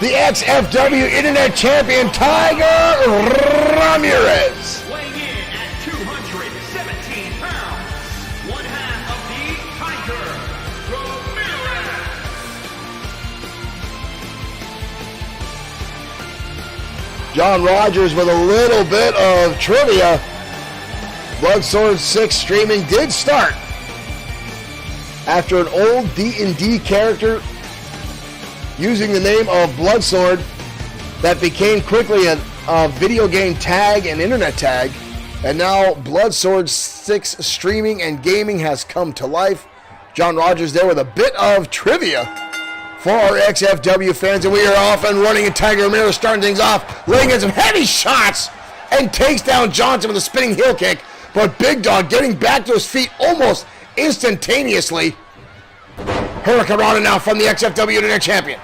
The XFW Internet Champion, Tiger Ramirez. weighing in at 217 pounds, one half of the Tiger Ramirez. John Rogers with a little bit of trivia. Bloodsword6 Streaming did start after an old D&D character using the name of Bloodsword that became quickly a video game tag and internet tag. And now Bloodsword6 Streaming and Gaming has come to life. John Rogers there with a bit of trivia for our XFW fans, and we are off and running, and Tiger Ramirez starting things off, laying in some heavy shots, and takes down Johnson with a spinning heel kick, but Big Dog getting back to his feet almost instantaneously. Hurricane Rana now from the XFW Internet Champion.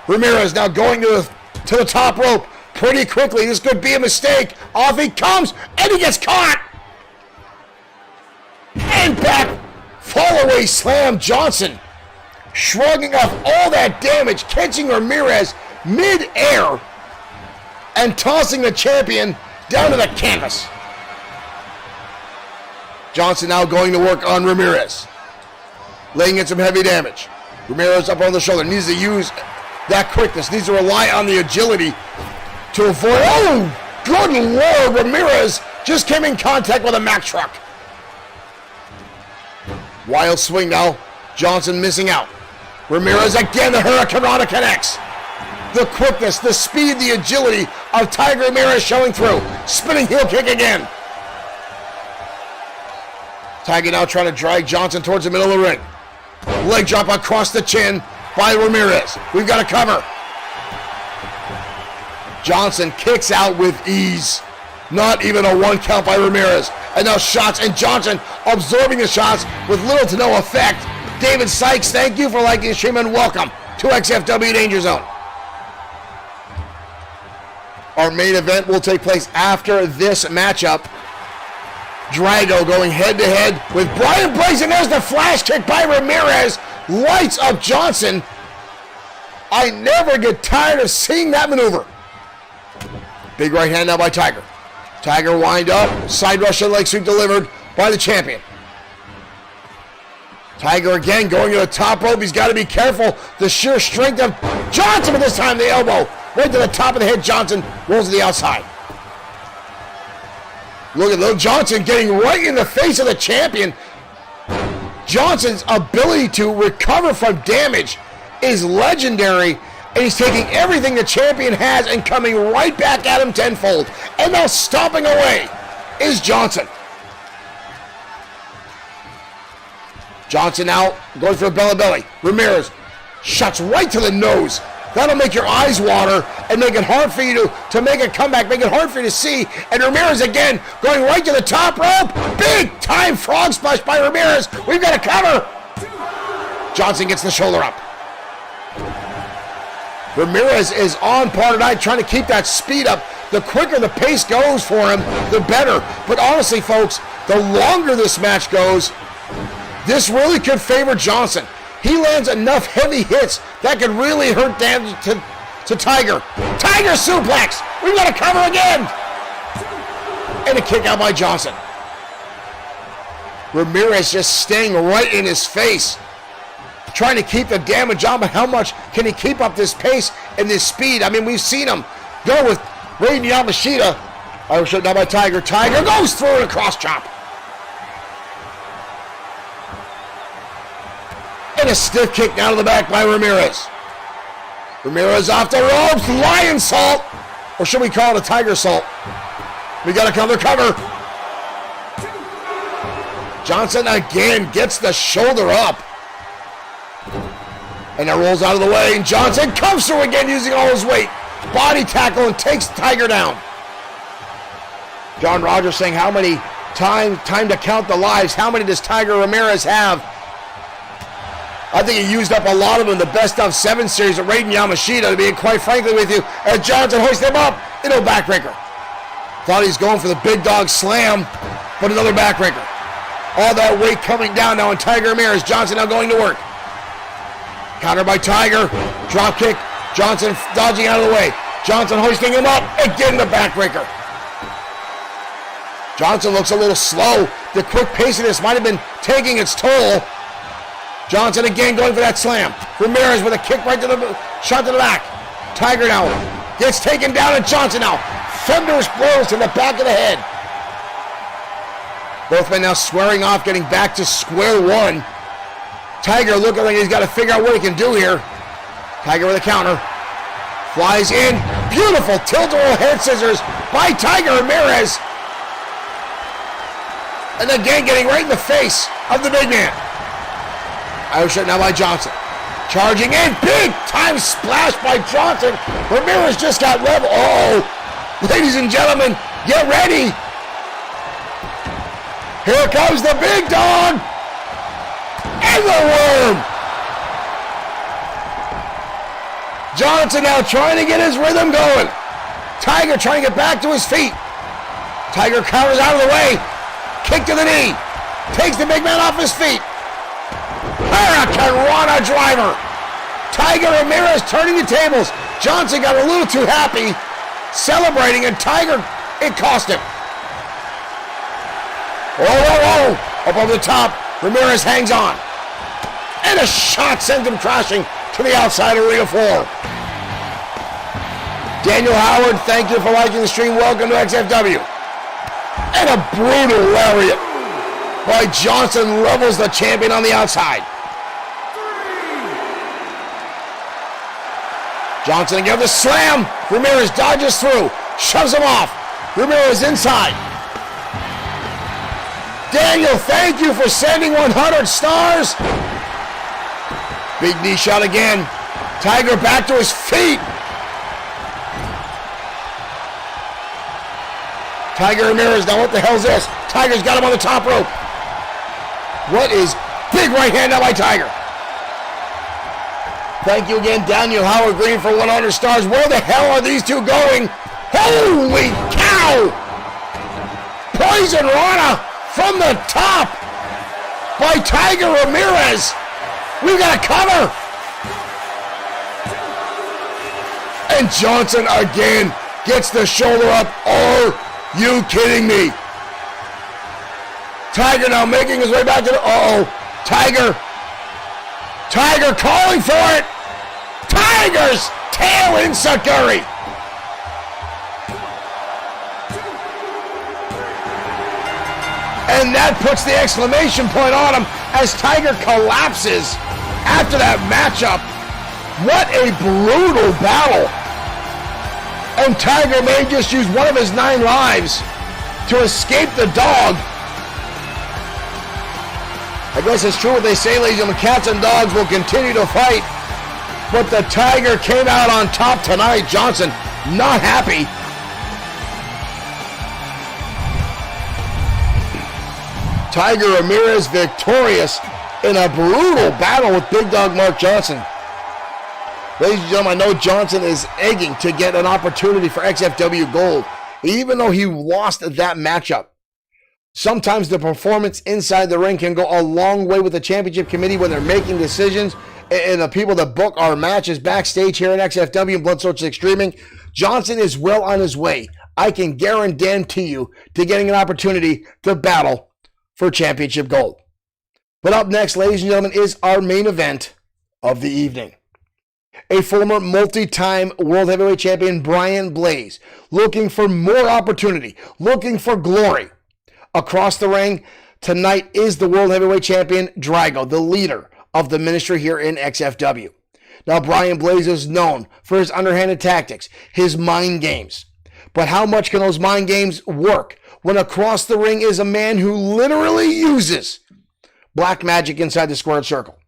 Ramirez now going to the top rope pretty quickly. This could be a mistake. Off he comes, and he gets caught. And back, fall away slam. Johnson shrugging off all that damage, catching Ramirez mid-air and tossing the champion down to the canvas. Johnson now going to work on Ramirez, laying in some heavy damage. Ramirez up on the shoulder, needs to use that quickness, needs to rely on the agility to avoid. Oh, good Lord, Ramirez just came in contact with a Mack truck. Wild swing now, Johnson missing out. Ramirez again, the Hurricane Rana connects. The quickness, the speed, the agility of Tiger Ramirez showing through. Spinning heel kick again. Tiger now trying to drag Johnson towards the middle of the ring. Leg drop across the chin by Ramirez. We've got a cover. Johnson kicks out with ease. Not even a 1 count by Ramirez. And now shots, and Johnson absorbing the shots with little to no effect. David Sykes, thank you for liking the stream and welcome to XFW Danger Zone. Our main event will take place after this matchup. Drago going head-to-head with Brian Blaze, and there's the flash kick by Ramirez. Lights up Johnson. I never get tired of seeing that maneuver. Big right hand now by Tiger. Tiger wind up, side Russian leg sweep delivered by the champion. Tiger again going to the top rope. He's got to be careful. The sheer strength of Johnson, but this time the elbow. Right to the top of the head, Johnson rolls to the outside. Look at little Johnson getting right in the face of the champion. Johnson's ability to recover from damage is legendary, and he's taking everything the champion has and coming right back at him tenfold. And now stomping away is Johnson. Johnson now going for a belly. Ramirez shots right to the nose. That'll make your eyes water and make it hard for you to make a comeback, make it hard for you to see. And Ramirez again going right to the top rope. Big time frog splash by Ramirez. We've got a cover. Johnson gets the shoulder up. Ramirez is on par tonight, trying to keep that speed up. The quicker the pace goes for him, the better. But honestly, folks, the longer this match goes, this really could favor Johnson. He lands enough heavy hits that could really hurt damage to Tiger. Tiger suplex! We've got a cover again! And a kick out by Johnson. Ramirez just staying right in his face, trying to keep the damage on, but how much can he keep up this pace and this speed? I mean, we've seen him go with Raiden Yamashita. I was shut down by Tiger. Tiger goes through a cross chop. And a stiff kick down to the back by Ramirez. Ramirez off the ropes, lion salt, or should we call it a tiger salt? We got to cover. Johnson again gets the shoulder up. And that rolls out of the way, and Johnson comes through again using all his weight. Body tackle and takes Tiger down. John Rogers saying how many time to count the lives. How many does Tiger Ramirez have? I think he used up a lot of them in the best of 7 series of Raiden Yamashita, to be quite frankly with you, as Johnson hoists him up into a backbreaker. Thought he's going for the big dog slam, but another backbreaker. All that weight coming down now on Tiger Ramirez. Johnson now going to work. Counter by Tiger. Drop kick. Johnson dodging out of the way. Johnson hoisting him up. Again the backbreaker. Johnson looks a little slow. The quick pace of this might have been taking its toll. Johnson again going for that slam. Ramirez with a kick right to the shot to the back. Tiger now gets taken down, and Johnson now thunderous blows to the back of the head. Both men now squaring off, getting back to square one. Tiger looking like he's got to figure out what he can do here. Tiger with a counter. Flies in. Beautiful tilt-a-roll head scissors by Tiger Ramirez. And again getting right in the face of the big man. Irish shot now by Johnson. Charging in, big time splash by Johnson. Ramirez just got level. Oh, ladies and gentlemen, get ready. Here comes the big dog and the worm. Johnson now trying to get his rhythm going. Tiger trying to get back to his feet. Tiger counters out of the way. Kick to the knee. Takes the big man off his feet. Hurricane Rana driver. Tiger Ramirez turning the tables. Johnson got a little too happy, celebrating, and Tiger, it cost him. Up over the top. Ramirez hangs on. And a shot sends him crashing to the outside of Arena 4. Daniel Howard, thank you for liking the stream. Welcome to XFW. And a brutal lariat by Johnson levels the champion on the outside. Johnson again with a slam. Ramirez dodges through, shoves him off. Ramirez inside. Daniel, thank you for sending 100 stars. Big knee shot again. Tiger back to his feet. Tiger Ramirez, now what the hell's this? Tiger's got him on the top rope. What is big right hand out by Tiger? Thank you again, Daniel Howard Green, for 100 stars. Where the hell are these two going? Holy cow! Poison Rana from the top by Tiger Ramirez. We've got a cover. And Johnson again gets the shoulder up. Are you kidding me? Tiger now making his way back to the... Tiger calling for it. Tiger's tail enziguri. And that puts the exclamation point on him as Tiger collapses after that matchup. What a brutal battle. And Tiger may just use one of his 9 lives to escape the dog. I guess it's true what they say, ladies and gentlemen, cats and dogs will continue to fight. But the Tiger came out on top tonight. Johnson not happy. Tiger Ramirez victorious in a brutal battle with Big Dog Mark Johnson. Ladies and gentlemen, I know Johnson is egging to get an opportunity for XFW Gold, even though he lost that matchup. Sometimes the performance inside the ring can go a long way with the championship committee when they're making decisions, and the people that book our matches backstage here in XFW and Bloodsword6 Streaming. Johnson is well on his way, I can guarantee you, to getting an opportunity to battle for championship gold. But up next, ladies and gentlemen, is our main event of the evening. A former multi-time World Heavyweight Champion, Brian Blaze, looking for more opportunity, looking for glory. Across the ring tonight is the World Heavyweight Champion, Drago, the leader of the ministry here in XFW. Now, Brian Blaze is known for his underhanded tactics, his mind games. But how much can those mind games work when across the ring is a man who literally uses black magic inside the squared circle?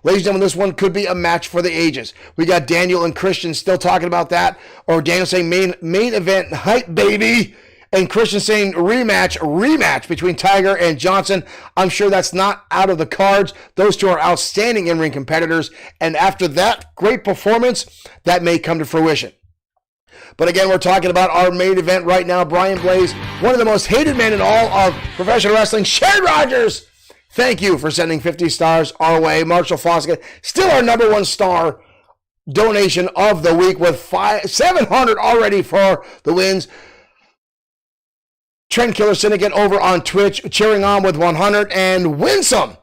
Ladies and gentlemen, this one could be a match for the ages. We got Daniel and Christian still talking about that, or Daniel saying main event hype, baby. And Christian saying rematch between Tiger and Johnson. I'm sure that's not out of the cards. Those two are outstanding in-ring competitors. And after that great performance, that may come to fruition. But again, we're talking about our main event right now. Brian Blaze, one of the most hated men in all of professional wrestling. Sharon Rogers, thank you for sending 50 stars our way. Marshall Foskett, still our number 1 star donation of the week with 700 already for the wins. Trend Killer Syndicate over on Twitch, cheering on with 100, and Winsome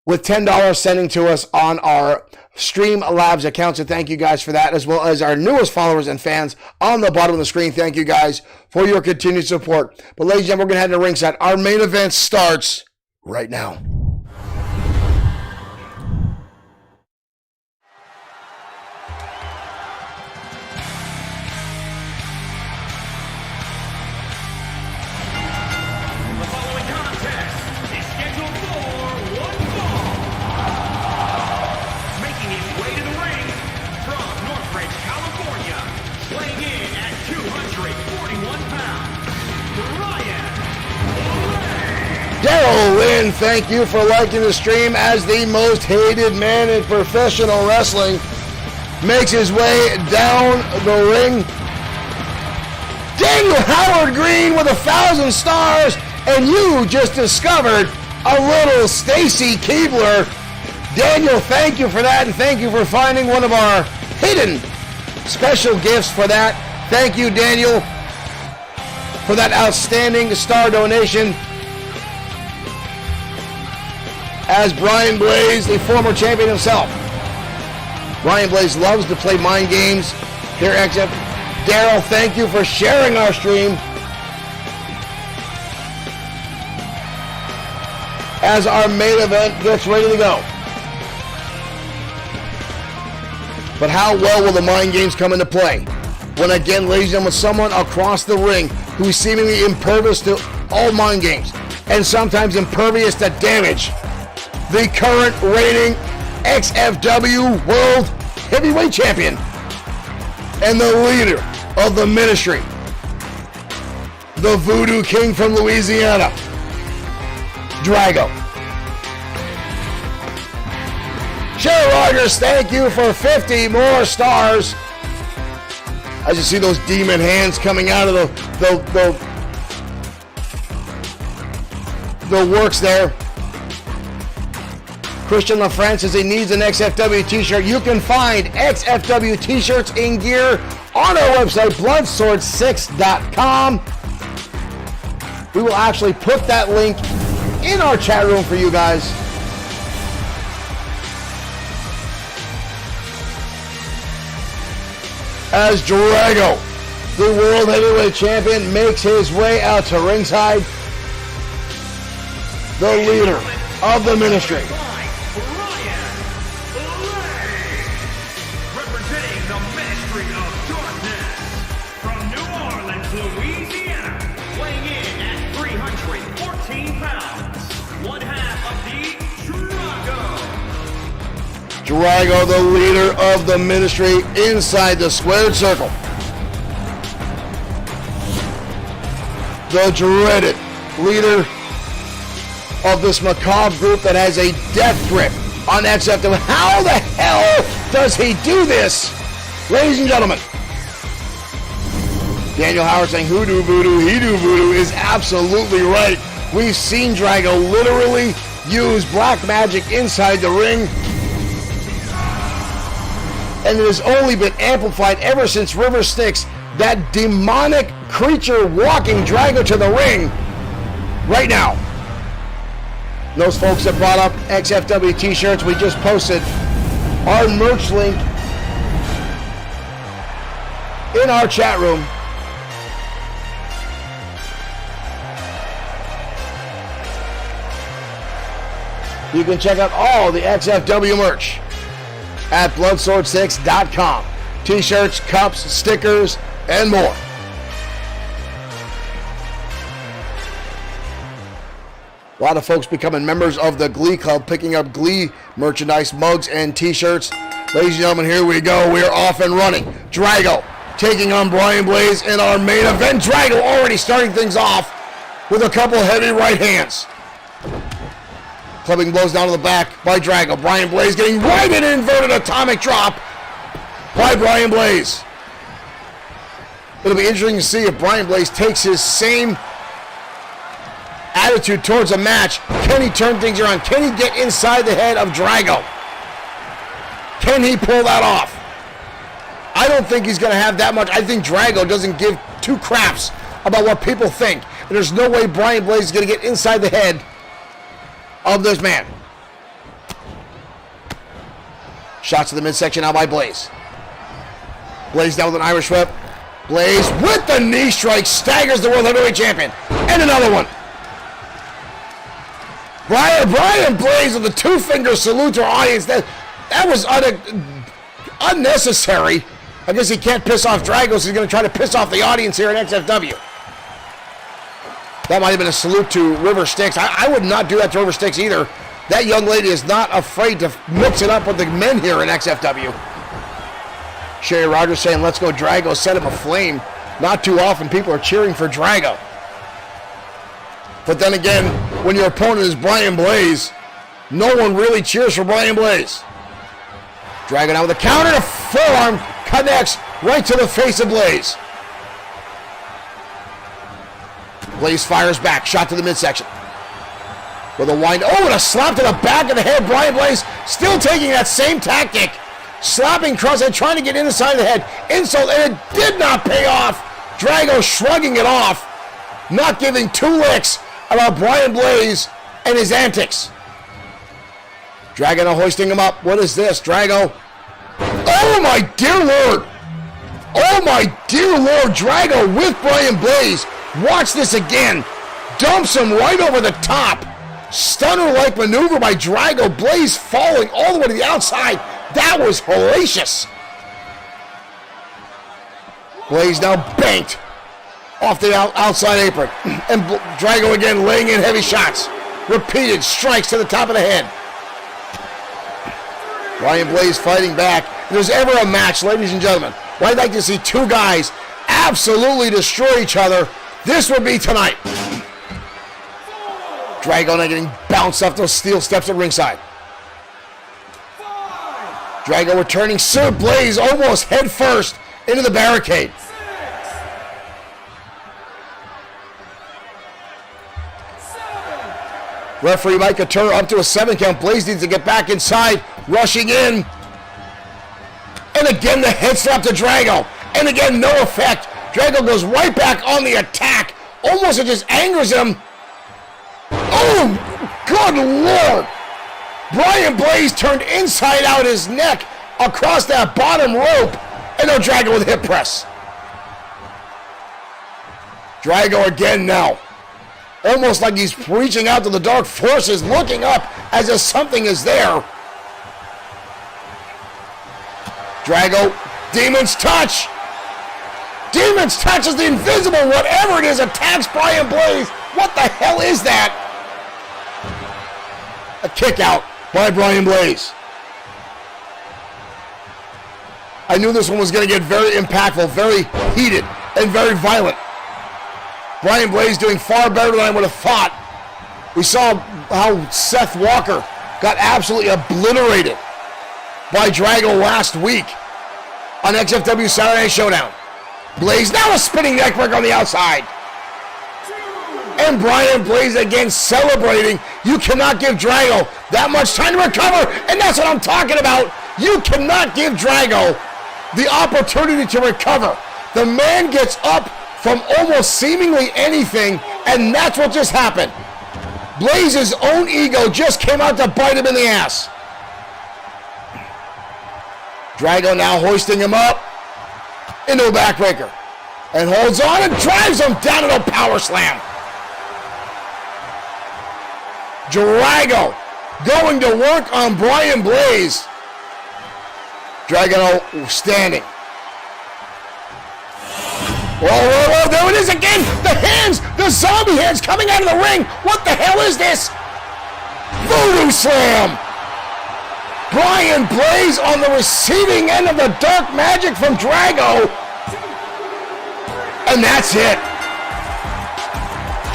with $10 sending to us on our Streamlabs account. So thank you guys for that, as well as our newest followers and fans on the bottom of the screen. Thank you guys for your continued support. But ladies and gentlemen, we're going to head to ringside. Our main event starts right now. Daryl Lynn, thank you for liking the stream as the most hated man in professional wrestling makes his way down the ring. Daniel Howard Green with 1,000 stars, and you just discovered a little Stacy Keebler. Daniel, thank you for that, and thank you for finding one of our hidden special gifts for that. Thank you, Daniel, for that outstanding star donation. As Brian Blaze, the former champion himself. Brian Blaze loves to play mind games here at XF. Daryl, thank you for sharing our stream. As our main event gets ready to go. But how well will the mind games come into play? When again, ladies and gentlemen, someone across the ring who is seemingly impervious to all mind games and sometimes impervious to damage. The current reigning XFW World Heavyweight Champion and the leader of the ministry, the Voodoo King from Louisiana, Drago. Sherry Rogers, thank you for 50 more stars. As you see those demon hands coming out of the works there. Christian LaFrance says he needs an XFW t-shirt. You can find XFW t-shirts in gear on our website, Bloodsword6.com. We will actually put that link in our chat room for you guys. As Drago, the World Heavyweight Champion, makes his way out to ringside, the leader of the ministry. Representing the Ministry of Darkness from New Orleans, Louisiana, weighing in at 314 pounds, one half of the Drago. Drago, the leader of the ministry, inside the squared circle. The dreaded leader of this macabre group that has a death grip on XFW. How the hell does he do this? Ladies and gentlemen, Daniel Howard saying who do voodoo, he do voodoo is absolutely right. We've seen Drago literally use black magic inside the ring, and it has only been amplified ever since River Styx, that demonic creature walking Drago to the ring right now. Those folks that brought up XFW t-shirts, we just posted our merch link in our chat room. You can check out all the XFW merch at Bloodsword6.com. T-shirts, cups, stickers, and more. A lot of folks becoming members of the Glee Club, picking up Glee merchandise, mugs, and T-shirts. Ladies and gentlemen, here we go. We're off and running. Drago taking on Brian Blaze in our main event. Drago already starting things off with a couple heavy right hands. Clubbing blows down to the back by Drago. Brian Blaze getting right in an inverted atomic drop by Brian Blaze. It'll be interesting to see if Brian Blaze takes his same attitude towards a match. Can he turn things around? Can he get inside the head of Drago? Can he pull that off? I don't think he's going to have that much. I think Drago doesn't give two craps about what people think. And there's no way Brian Blaze is going to get inside the head of this man. Shots to the midsection now by Blaze. Blaze down with an Irish whip. Blaze with the knee strike staggers the World Heavyweight Champion. And another one. Brian Blaze with the two-finger salute to our audience. That was unnecessary. I guess he can't piss off Drago, so he's going to try to piss off the audience here at XFW. That might have been a salute to River Styx. I would not do that to River Styx either. That young lady is not afraid to mix it up with the men here in XFW. Sherry Rogers saying, let's go Drago, set up a flame. Not too often people are cheering for Drago. But then again, when your opponent is Brian Blaze. No one really cheers for Brian Blaze. Drago out with a counter, a forearm connects right to the face of Blaze. Blaze fires back, shot to the midsection. With a wind, and a slap to the back of the head. Brian Blaze still taking that same tactic. Slapping crosshead, trying to get inside the head. Insult, and it did not pay off. Drago shrugging it off. Not giving two licks about Brian Blaze and his antics. Drago now hoisting him up. What is this, Drago? Oh my dear Lord! Oh my dear Lord, Drago with Brian Blaze. Watch this again. Dumps him right over the top. Stunner-like maneuver by Drago. Blaze falling all the way to the outside. That was hellacious. Blaze now banked off the outside apron. And Drago again laying in heavy shots. Repeated strikes to the top of the head. Brian Blaze fighting back. If there's ever a match, ladies and gentlemen, where I'd like to see two guys absolutely destroy each other, this would be tonight. Drago now getting bounced off those steel steps at ringside. Drago returning, Sir Blaze almost head first into the barricade. Referee Mike Couture up to a 7 count. Blaze needs to get back inside, rushing in. And again the head slap to Drago. And again, no effect. Drago goes right back on the attack. Almost it just angers him. Oh, good Lord. Brian Blaze turned inside out his neck across that bottom rope. And now Drago with hip press. Drago again now. Almost like he's reaching out to the dark forces, looking up as if something is there. Drago, Demon's Touch. Demon's Touch is the invisible, whatever it is, attacks Brian Blaze. What the hell is that? A kick out by Brian Blaze. I knew this one was going to get very impactful, very heated, and very violent. Brian Blaze doing far better than I would have thought. We saw how Seth Walker got absolutely obliterated by Drago last week on XFW Saturday Night Showdown. Blaze now a spinning neckbreaker on the outside. And Brian Blaze again celebrating. You cannot give Drago that much time to recover, and that's what I'm talking about. You cannot give Drago the opportunity to recover. The man gets up from almost seemingly anything, and that's what just happened. Blaze's own ego just came out to bite him in the ass. Drago now hoisting him up into a backbreaker and holds on and drives him down into a power slam. Drago going to work on Brian Blaze. Drago standing. Whoa, there it is again. The hands, the zombie hands coming out of the ring. What the hell is this? Voodoo Slam. Brian Blaze on the receiving end of the dark magic from Drago. And that's it.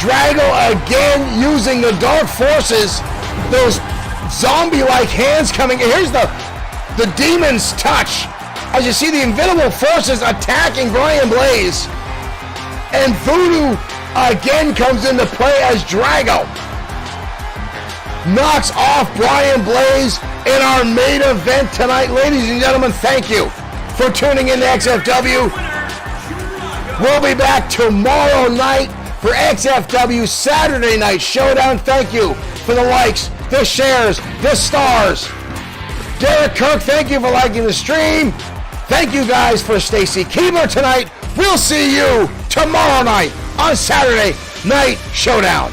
Drago again using the dark forces. Those zombie-like hands coming in. Here's the Demon's Touch. As you see the invisible forces attacking Brian Blaze. And Voodoo again comes into play as Drago knocks off Brian Blaze in our main event tonight. Ladies and gentlemen, thank you for tuning in to XFW. We'll be back tomorrow night for XFW Saturday Night Showdown. Thank you for the likes, the shares, the stars. Derek Kirk, thank you for liking the stream. Thank you guys for Stacy Keebler tonight. We'll see you tomorrow night on Saturday Night Showdown.